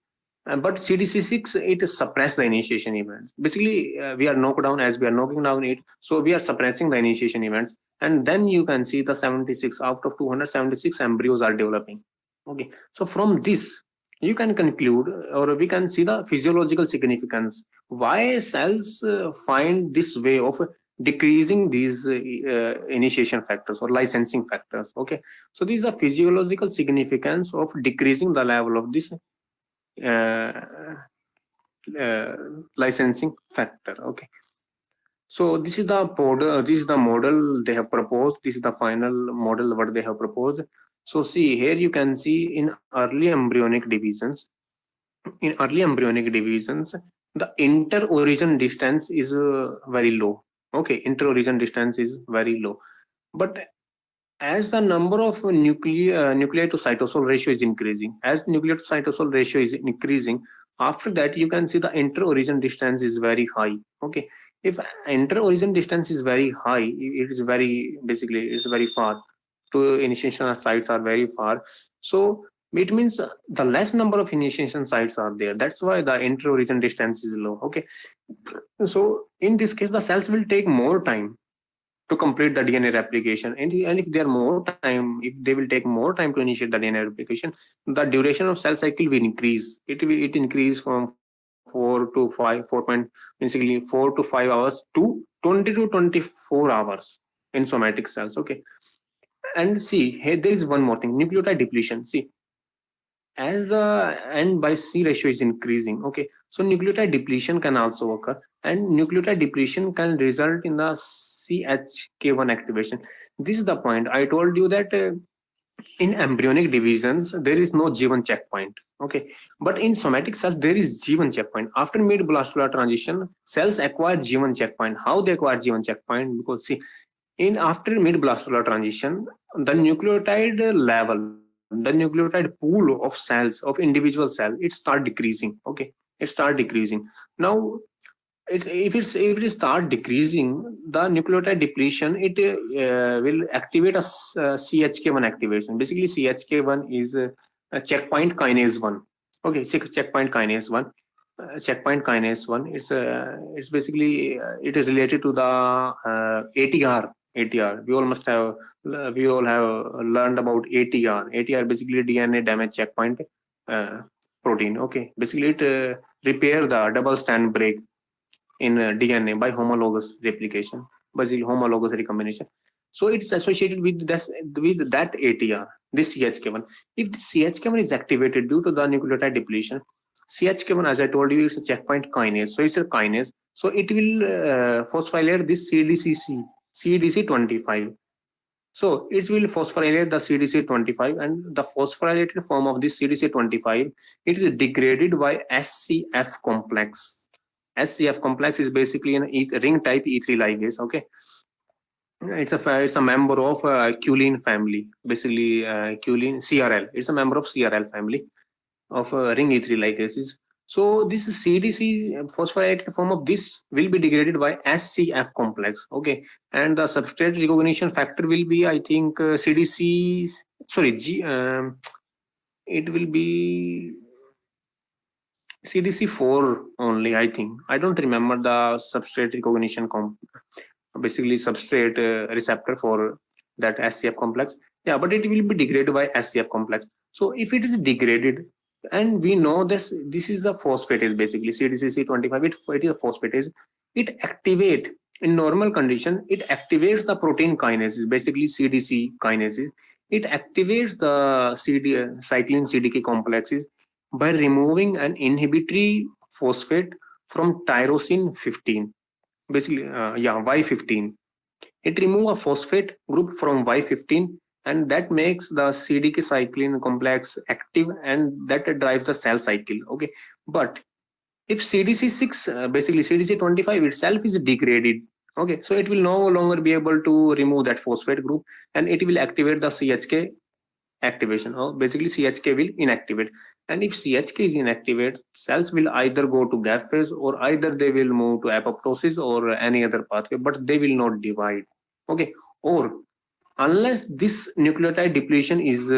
but CDC6, it suppress the initiation events. Basically, we are knocked down as we are knocking down it, so we are suppressing the initiation events, and then you can see the 76 out of 276 embryos are developing. Okay, so from this you can conclude, or we can see the physiological significance why cells find this way of decreasing these initiation factors or licensing factors. Okay, so these are physiological significance of decreasing the level of this uh, uh, licensing factor. Okay, so this is the model, this is the model they have proposed, this is the final model what they have proposed. So see here, you can see in early embryonic divisions, the inter-origin distance is very low. Okay, inter-origin distance is very low, but as the number of nuclei to cytosol ratio is increasing, as nuclei to cytosol ratio is increasing, after that you can see the inter-origin distance is very high. Okay, if inter-origin distance is very high, it is very, basically it's very far, to initiation sites are very far, so it means the less number of initiation sites are there, that's why the inter-origin distance is low. Okay, so in this case the cells will take more time to complete the DNA replication. And if they are more time, if they will take more time to initiate the DNA replication, the duration of cell cycle will increase. It increase from 4 to 5 hours to 20 to 24 hours in somatic cells. Okay, and see here there is one more thing, nucleotide depletion. See, as the N by C ratio is increasing, okay, so nucleotide depletion can also occur, and nucleotide depletion can result in the CHK1 activation. This is the point I told you that in embryonic divisions there is no G1 checkpoint. Okay, but in somatic cells there is G1 checkpoint. After mid blastolar transition, cells acquire G1 checkpoint. How they acquire G1 checkpoint? Because see, in after mid blastolar transition, the nucleotide level, the nucleotide pool of cells, of individual cell, it start decreasing. Okay, it start decreasing. Now if it start decreasing, the nucleotide depletion, it will activate a CHK1 activation. Basically CHK1 is a checkpoint kinase 1. Okay, checkpoint kinase 1. Checkpoint kinase 1, it's basically it is related to the ATR. We all have learned about ATR basically DNA damage checkpoint uh, protein. Okay, basically it repair the double strand break in DNA by homologous replication, basically homologous recombination. So it's associated with this, with that ATR, this CHK1. If the CHK1 is activated due to the nucleotide depletion, CHK1, as I told you, is a checkpoint kinase. So it's a kinase. So it will phosphorylate this CDC25. So it will phosphorylate the CDC25, and the phosphorylated form of this CDC25, it is degraded by SCF complex. SCF complex is basically an ring type E3 ligase. Okay, it's a member of Culin family. Basically, Culin CRL. It's a member of CRL family of ring E3 ligases. So this CDC phosphorylated form of this will be degraded by SCF complex. Okay, and the substrate recognition factor will be, I think, CDC. Sorry, G. It will be CDC4 only, I think. I don't remember the substrate recognition basically substrate receptor for that SCF complex. Yeah, but it will be degraded by SCF complex. So if it is degraded, and we know this is the phosphatase, basically CDCC25, it is a phosphatase. It activate, in normal condition, it activates the protein kinases, basically CDC kinases. It activates the cyclin CDK complexes by removing an inhibitory phosphate from tyrosine 15. Basically, Y15. It removes a phosphate group from Y15, and that makes the CDK cyclin complex active, and that drives the cell cycle. Okay, but if CDC6, basically CDC25 itself is degraded, okay, so it will no longer be able to remove that phosphate group, and it will activate the CHK activation, or basically CHK will inactivate. And if CHK is inactivated, cells will either go to gap phase, or either they will move to apoptosis or any other pathway, but they will not divide. Okay, or unless this nucleotide depletion is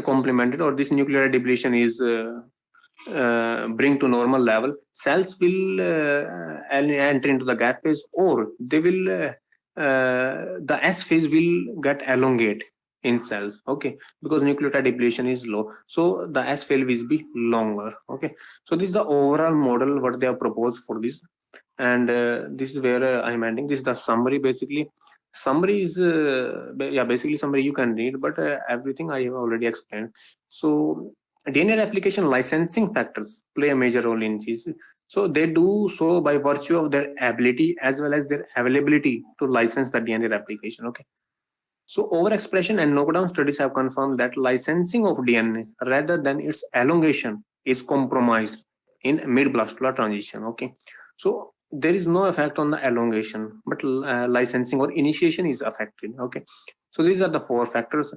complemented, or this nucleotide depletion is bring to normal level, cells will enter into the gap phase, or they will the S phase will get elongate in cells. Okay, because nucleotide depletion is low, so the S phase will be longer. Okay, so this is the overall model what they have proposed for this. And this is where I'm ending. This is the summary. Basically summary is yeah, basically summary you can read, but everything I have already explained. So DNA replication licensing factors play a major role in this. So they do so by virtue of their ability as well as their availability to license the DNA replication. Okay, so overexpression and knockdown studies have confirmed that licensing of DNA rather than its elongation is compromised in mid-blastola transition. Okay, so there is no effect on the elongation, but licensing or initiation is affected. Okay, so these are the four factors.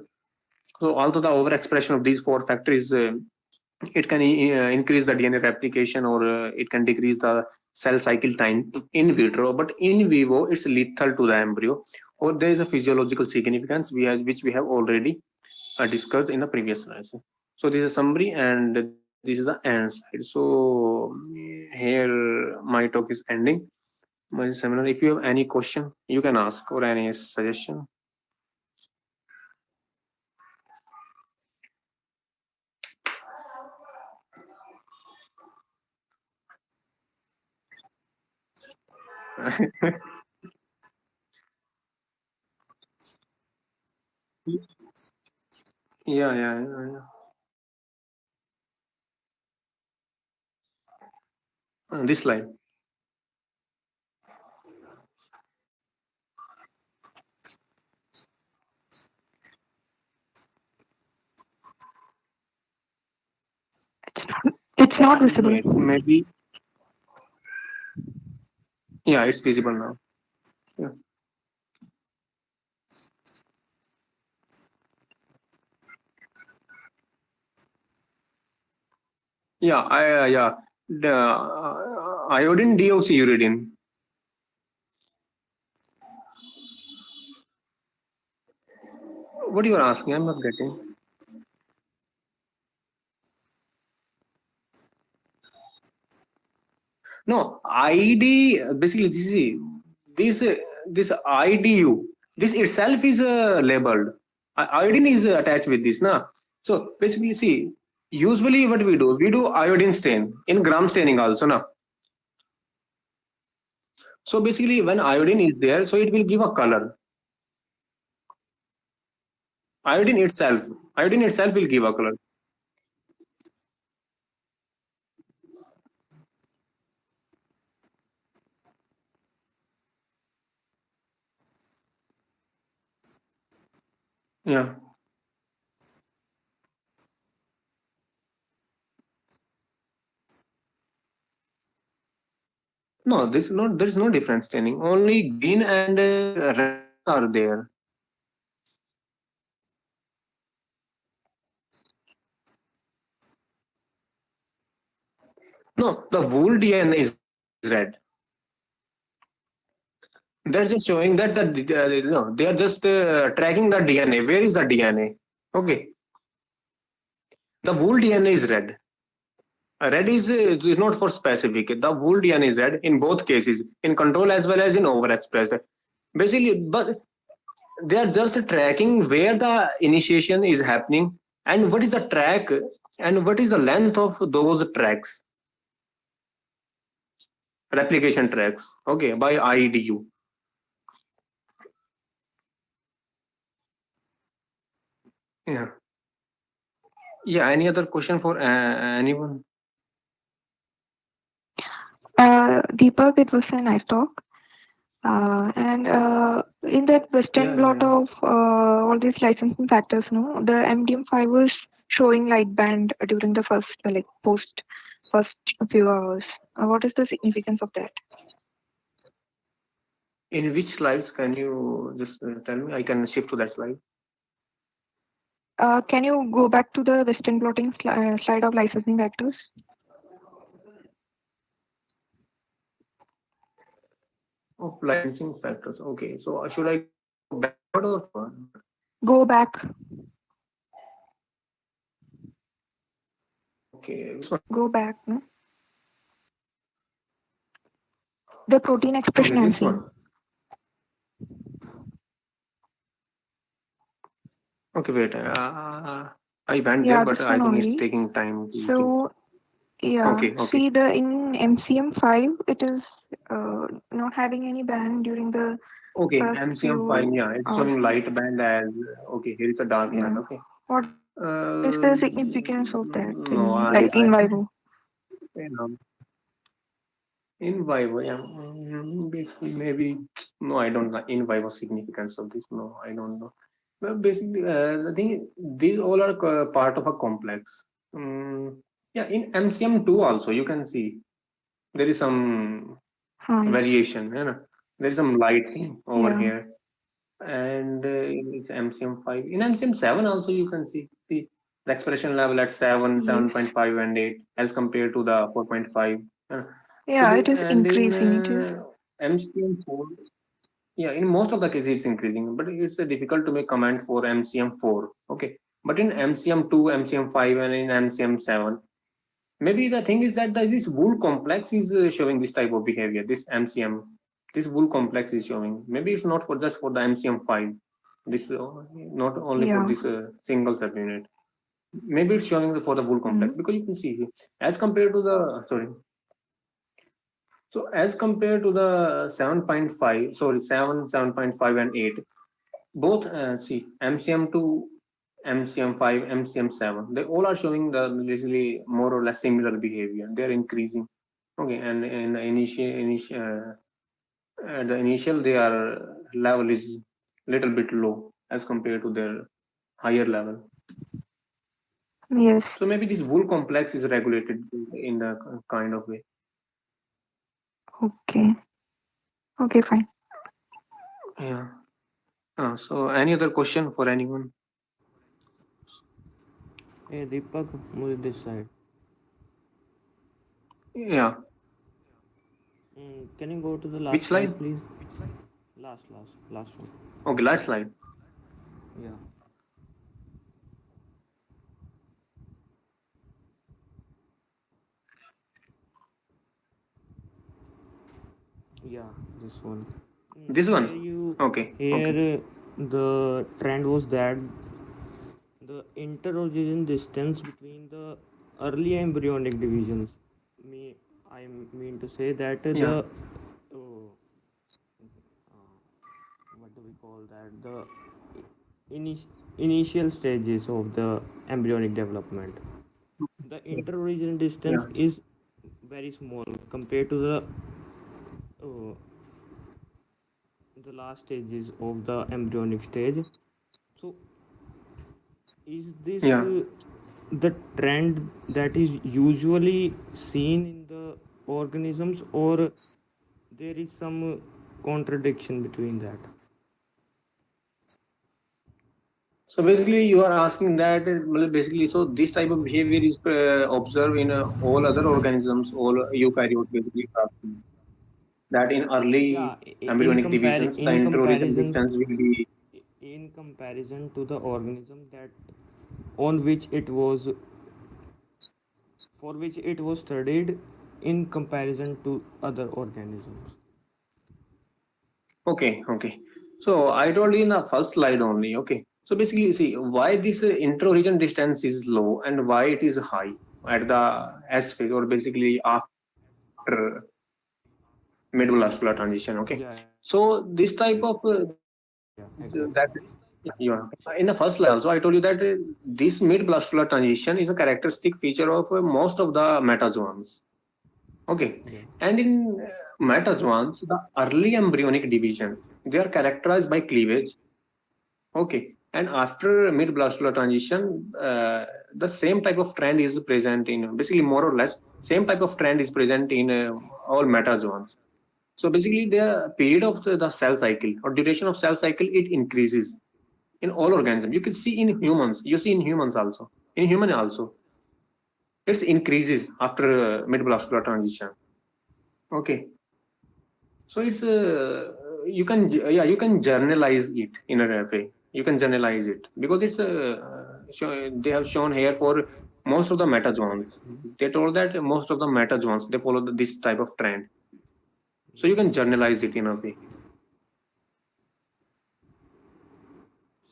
So although the overexpression of these four factors, it can increase the DNA replication, or it can decrease the cell cycle time in vitro, but in vivo it's lethal to the embryo, or there is a physiological significance which we have already discussed in the previous slides. So this is a summary, and this is the end slide. So here my talk is ending my seminar. If you have any question, you can ask, or any suggestion. Yeah. This slide. It's not visible. Maybe. Yeah, it's visible now. Yeah. Yeah. The iodine deoxyuridine. What you are asking? I'm not getting. No, ID. Basically, this this IDU. This itself is labeled. Iodine is attached with this, na. So basically, see. Usually, what we do iodine stain in gram staining also, na. So basically, when iodine is there, so it will give a color. Iodine itself, iodine itself will give a color. Yeah. No, this is not. There is no difference staining. Only green and red are there. No, the wool DNA is red. They're just showing that no, they are just tracking the DNA. Where is the DNA? Okay, the wool DNA is red. Red is not for specific. The wool DNA is red in both cases, in control as well as in overexpressed. Basically, but they are just tracking where the initiation is happening and what is the track and what is the length of those tracks, replication tracks. Okay, by IDU. Yeah. Yeah. Any other question for anyone? Deepak, it was a nice talk. And in that Western blot Yeah. of all these licensing factors, no, the MDM5 was showing light band during the first, like post first few hours. What is the significance of that? In which slides can you just tell me? I can shift to that slide. Can you go back to the Western blotting slide of licensing factors? Of licensing factors. Okay, so should I go backward or forward? Go back. Okay, which one? Go back. No? The protein expression Okay, I'm this seeing. one. Okay, wait. I went Yeah, there, but this I one think it's only. taking time. So yeah, Okay, okay. see the in MCM5 it is not having any band during the Okay, first MCM5, few yeah, it's hours. showing light band as okay. Here is a dark band. Yeah. Okay. What is the significance of that No, thing? Like in vivo? you know, in Vivo, yeah, basically maybe no, I don't know in Vivo significance of this. No, I don't know. Well, basically, the thing is, these all are part of a complex. Yeah, in MCM2 also you can see there is some Yes. variation. You know, there is some light thing over Yeah. here, and it's MCM5. In MCM7 also you can see the expression level at 7, Yes. 7.5, and 8 as compared to the 4.5. Yeah, it is And in increasing. It is. MCM4, yeah, in most of the cases it's increasing, but it's difficult to make comment for MCM4. Okay, but in MCM2, MCM5, and in MCM7, maybe the thing is that this wool complex is showing this type of behavior. This MCM, this wool complex is showing. Maybe it's not for just for the MCM5. This not only for Yeah. this single subunit. Maybe it's showing for the wool complex because you can see here, as compared to the sorry. So as compared to the 7.5, sorry, 7, 7.5 and 8, both see MCM2, MCM5, MCM7, they all are showing the basically more or less similar behavior. They are increasing. Okay, and in the initial their level is little bit low as compared to their higher level. Yes. So maybe this wool complex is regulated in the kind of way. Okay. Okay, fine. Yeah. So any other question for anyone? Hey Deepak, move this side. Yeah. Can you go to the last Which slide? please? Last one. Okay, last slide. Yeah. Yeah, this one. This Here one? Okay. the trend was that the interorigin distance between the early embryonic divisions. I mean to say that Yeah. uh, what do we call that? The initial stages of the embryonic development. The interorigin distance Yeah. is very small compared to uh, the last stages of the embryonic stage. So is this Yeah. the trend that is usually seen in the organisms, or there is some contradiction between that? So basically, you are asking that well, basically, so this type of behavior is observed in all other organisms, all eukaryote basically. That in early Yeah, embryonic divisions, the interorigin distance will be in comparison to the organism that on which it was for which it was studied in comparison to other organisms. okay. Okay. So I told you in the first slide only. Okay. So basically, see why this interorigin distance is low and why it is high at the S phase or basically after mid-vascular transition. Okay. Yeah, So this type of yeah, that exactly. yeah. In the first slide also, I told you that this mid-blastular transition is a characteristic feature of most of the metazoans. Okay, Yeah. and in metazoans, the early embryonic division they are characterized by cleavage. Okay, and after mid-blastular transition, the same type of trend is present in basically more or less same type of trend is present in all metazoans. So basically, the period of the cell cycle or duration of cell cycle it increases in all organisms. You can see in humans. You see in humans also. In human also, it increases after mid-vascular transition. Okay, so it's you can journalize it in a way. You can journalize it because it's they have shown here for most of the metazoans. They told that most of the metazoans they follow this type of trend. So you can journalize it in a way.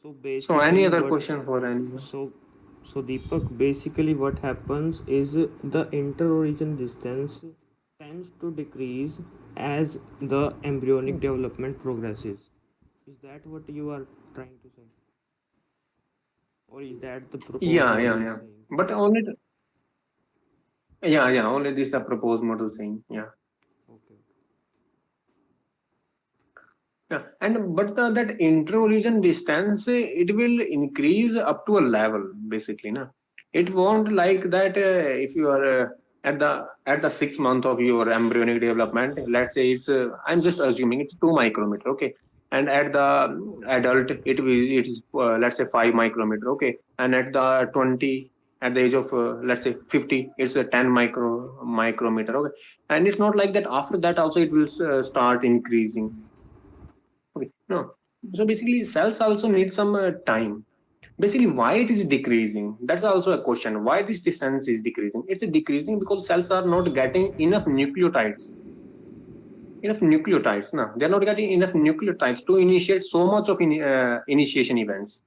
So So any basically, other what question for anyone? so Deepak, basically what happens is the inter-origin distance tends to decrease as the embryonic development progresses. Is that what you are trying to say, or is that the proposed Yeah, model yeah, is yeah. saying? But only yeah, only this the proposed model saying. Yeah. Okay. Yeah, and but that inter-origin distance it will increase up to a level basically, na. It won't like that if you are at the 6 month of your embryonic development. Let's say it's I'm just assuming it's 2 micrometer, okay, and at the adult it is let's say 5 micrometer, okay, and at the 20 at the age of let's say 50 it's a 10 micrometer, okay, and it's not like that. After that also it will start increasing. Okay, no. So basically, cells also need some time. Basically, why it is decreasing? That's also a question. Why this distance is decreasing? It's decreasing because cells are not getting enough nucleotides. Enough nucleotides, no? They're not getting enough nucleotides to initiate so much of initiation events.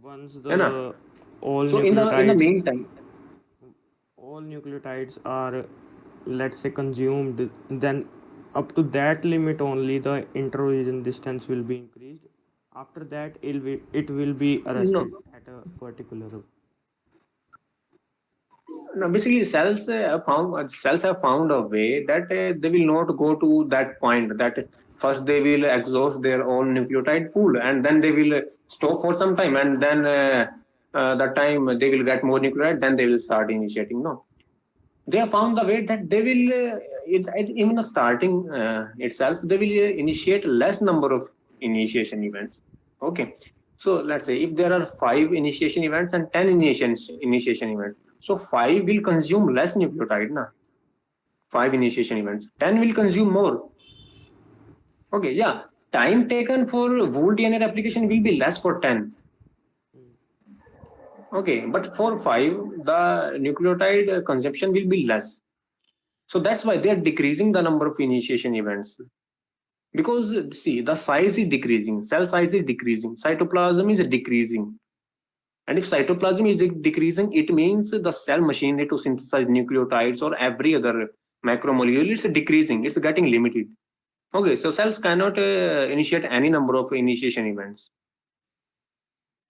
Once है ना? the all So in the nucleotides meantime, are, let's say, consumed, then up to that limit only the inter-origin distance will be increased. After that it will be no, arrested at a particular. no, basically cells have found a way that they will not go to that point. That first they will exhaust their own nucleotide pool, and then they will stop for some time, and then that time they will get more nucleotide. Then they will start initiating. No, they have found the way that they will even the starting itself they will initiate less number of initiation events. Okay, so let's say if there are 5 initiation events and 10 initiation events, so 5 will consume less nucleotide, na. 5 initiation events, 10 will consume more. Okay, yeah, time taken for whole DNA replication will be less for 10. Okay, but for 5 the nucleotide consumption will be less. So that's why they are decreasing the number of initiation events. Because see, the size is decreasing, cell size is decreasing, cytoplasm is decreasing. And if cytoplasm is decreasing, it means the cell machinery to synthesize nucleotides or every other macromolecule is decreasing, it's getting limited. Okay, so cells cannot initiate any number of initiation events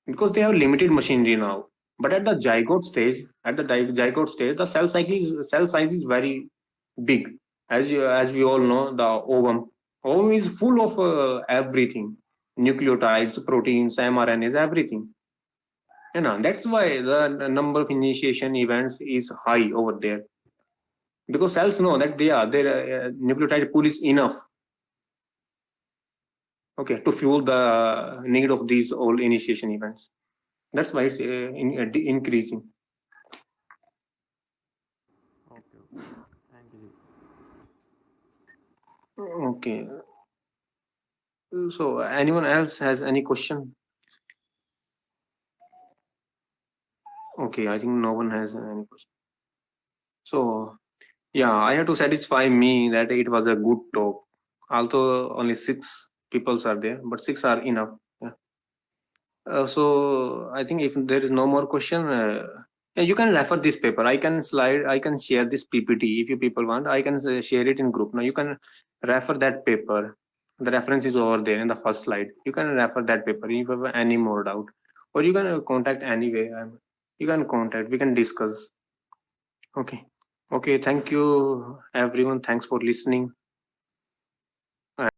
because they have limited machinery now. But at the zygote stage, the cell size is very big. As we all know, the ovum is full of everything, nucleotides, proteins, mRNAs, everything. That's why the number of initiation events is high over there, because cells know that their nucleotide pool is enough, okay, to fuel the need of these all initiation events. That's why it's increasing. Okay. Thank you. Okay. So anyone else has any question? Okay, I think no one has any question. So yeah, I have to satisfy me that it was a good talk. Although only 6 people are there, but 6 are enough. Yeah. So I think if there is no more question, yeah, you can refer this paper. I can share this PPT if you people want. I can share it in group. Now you can refer that paper. The reference is over there in the first slide. You can refer that paper if you have any more doubt, or you can contact anyway. You can contact. We can discuss. Okay. Okay. Thank you, everyone. Thanks for listening.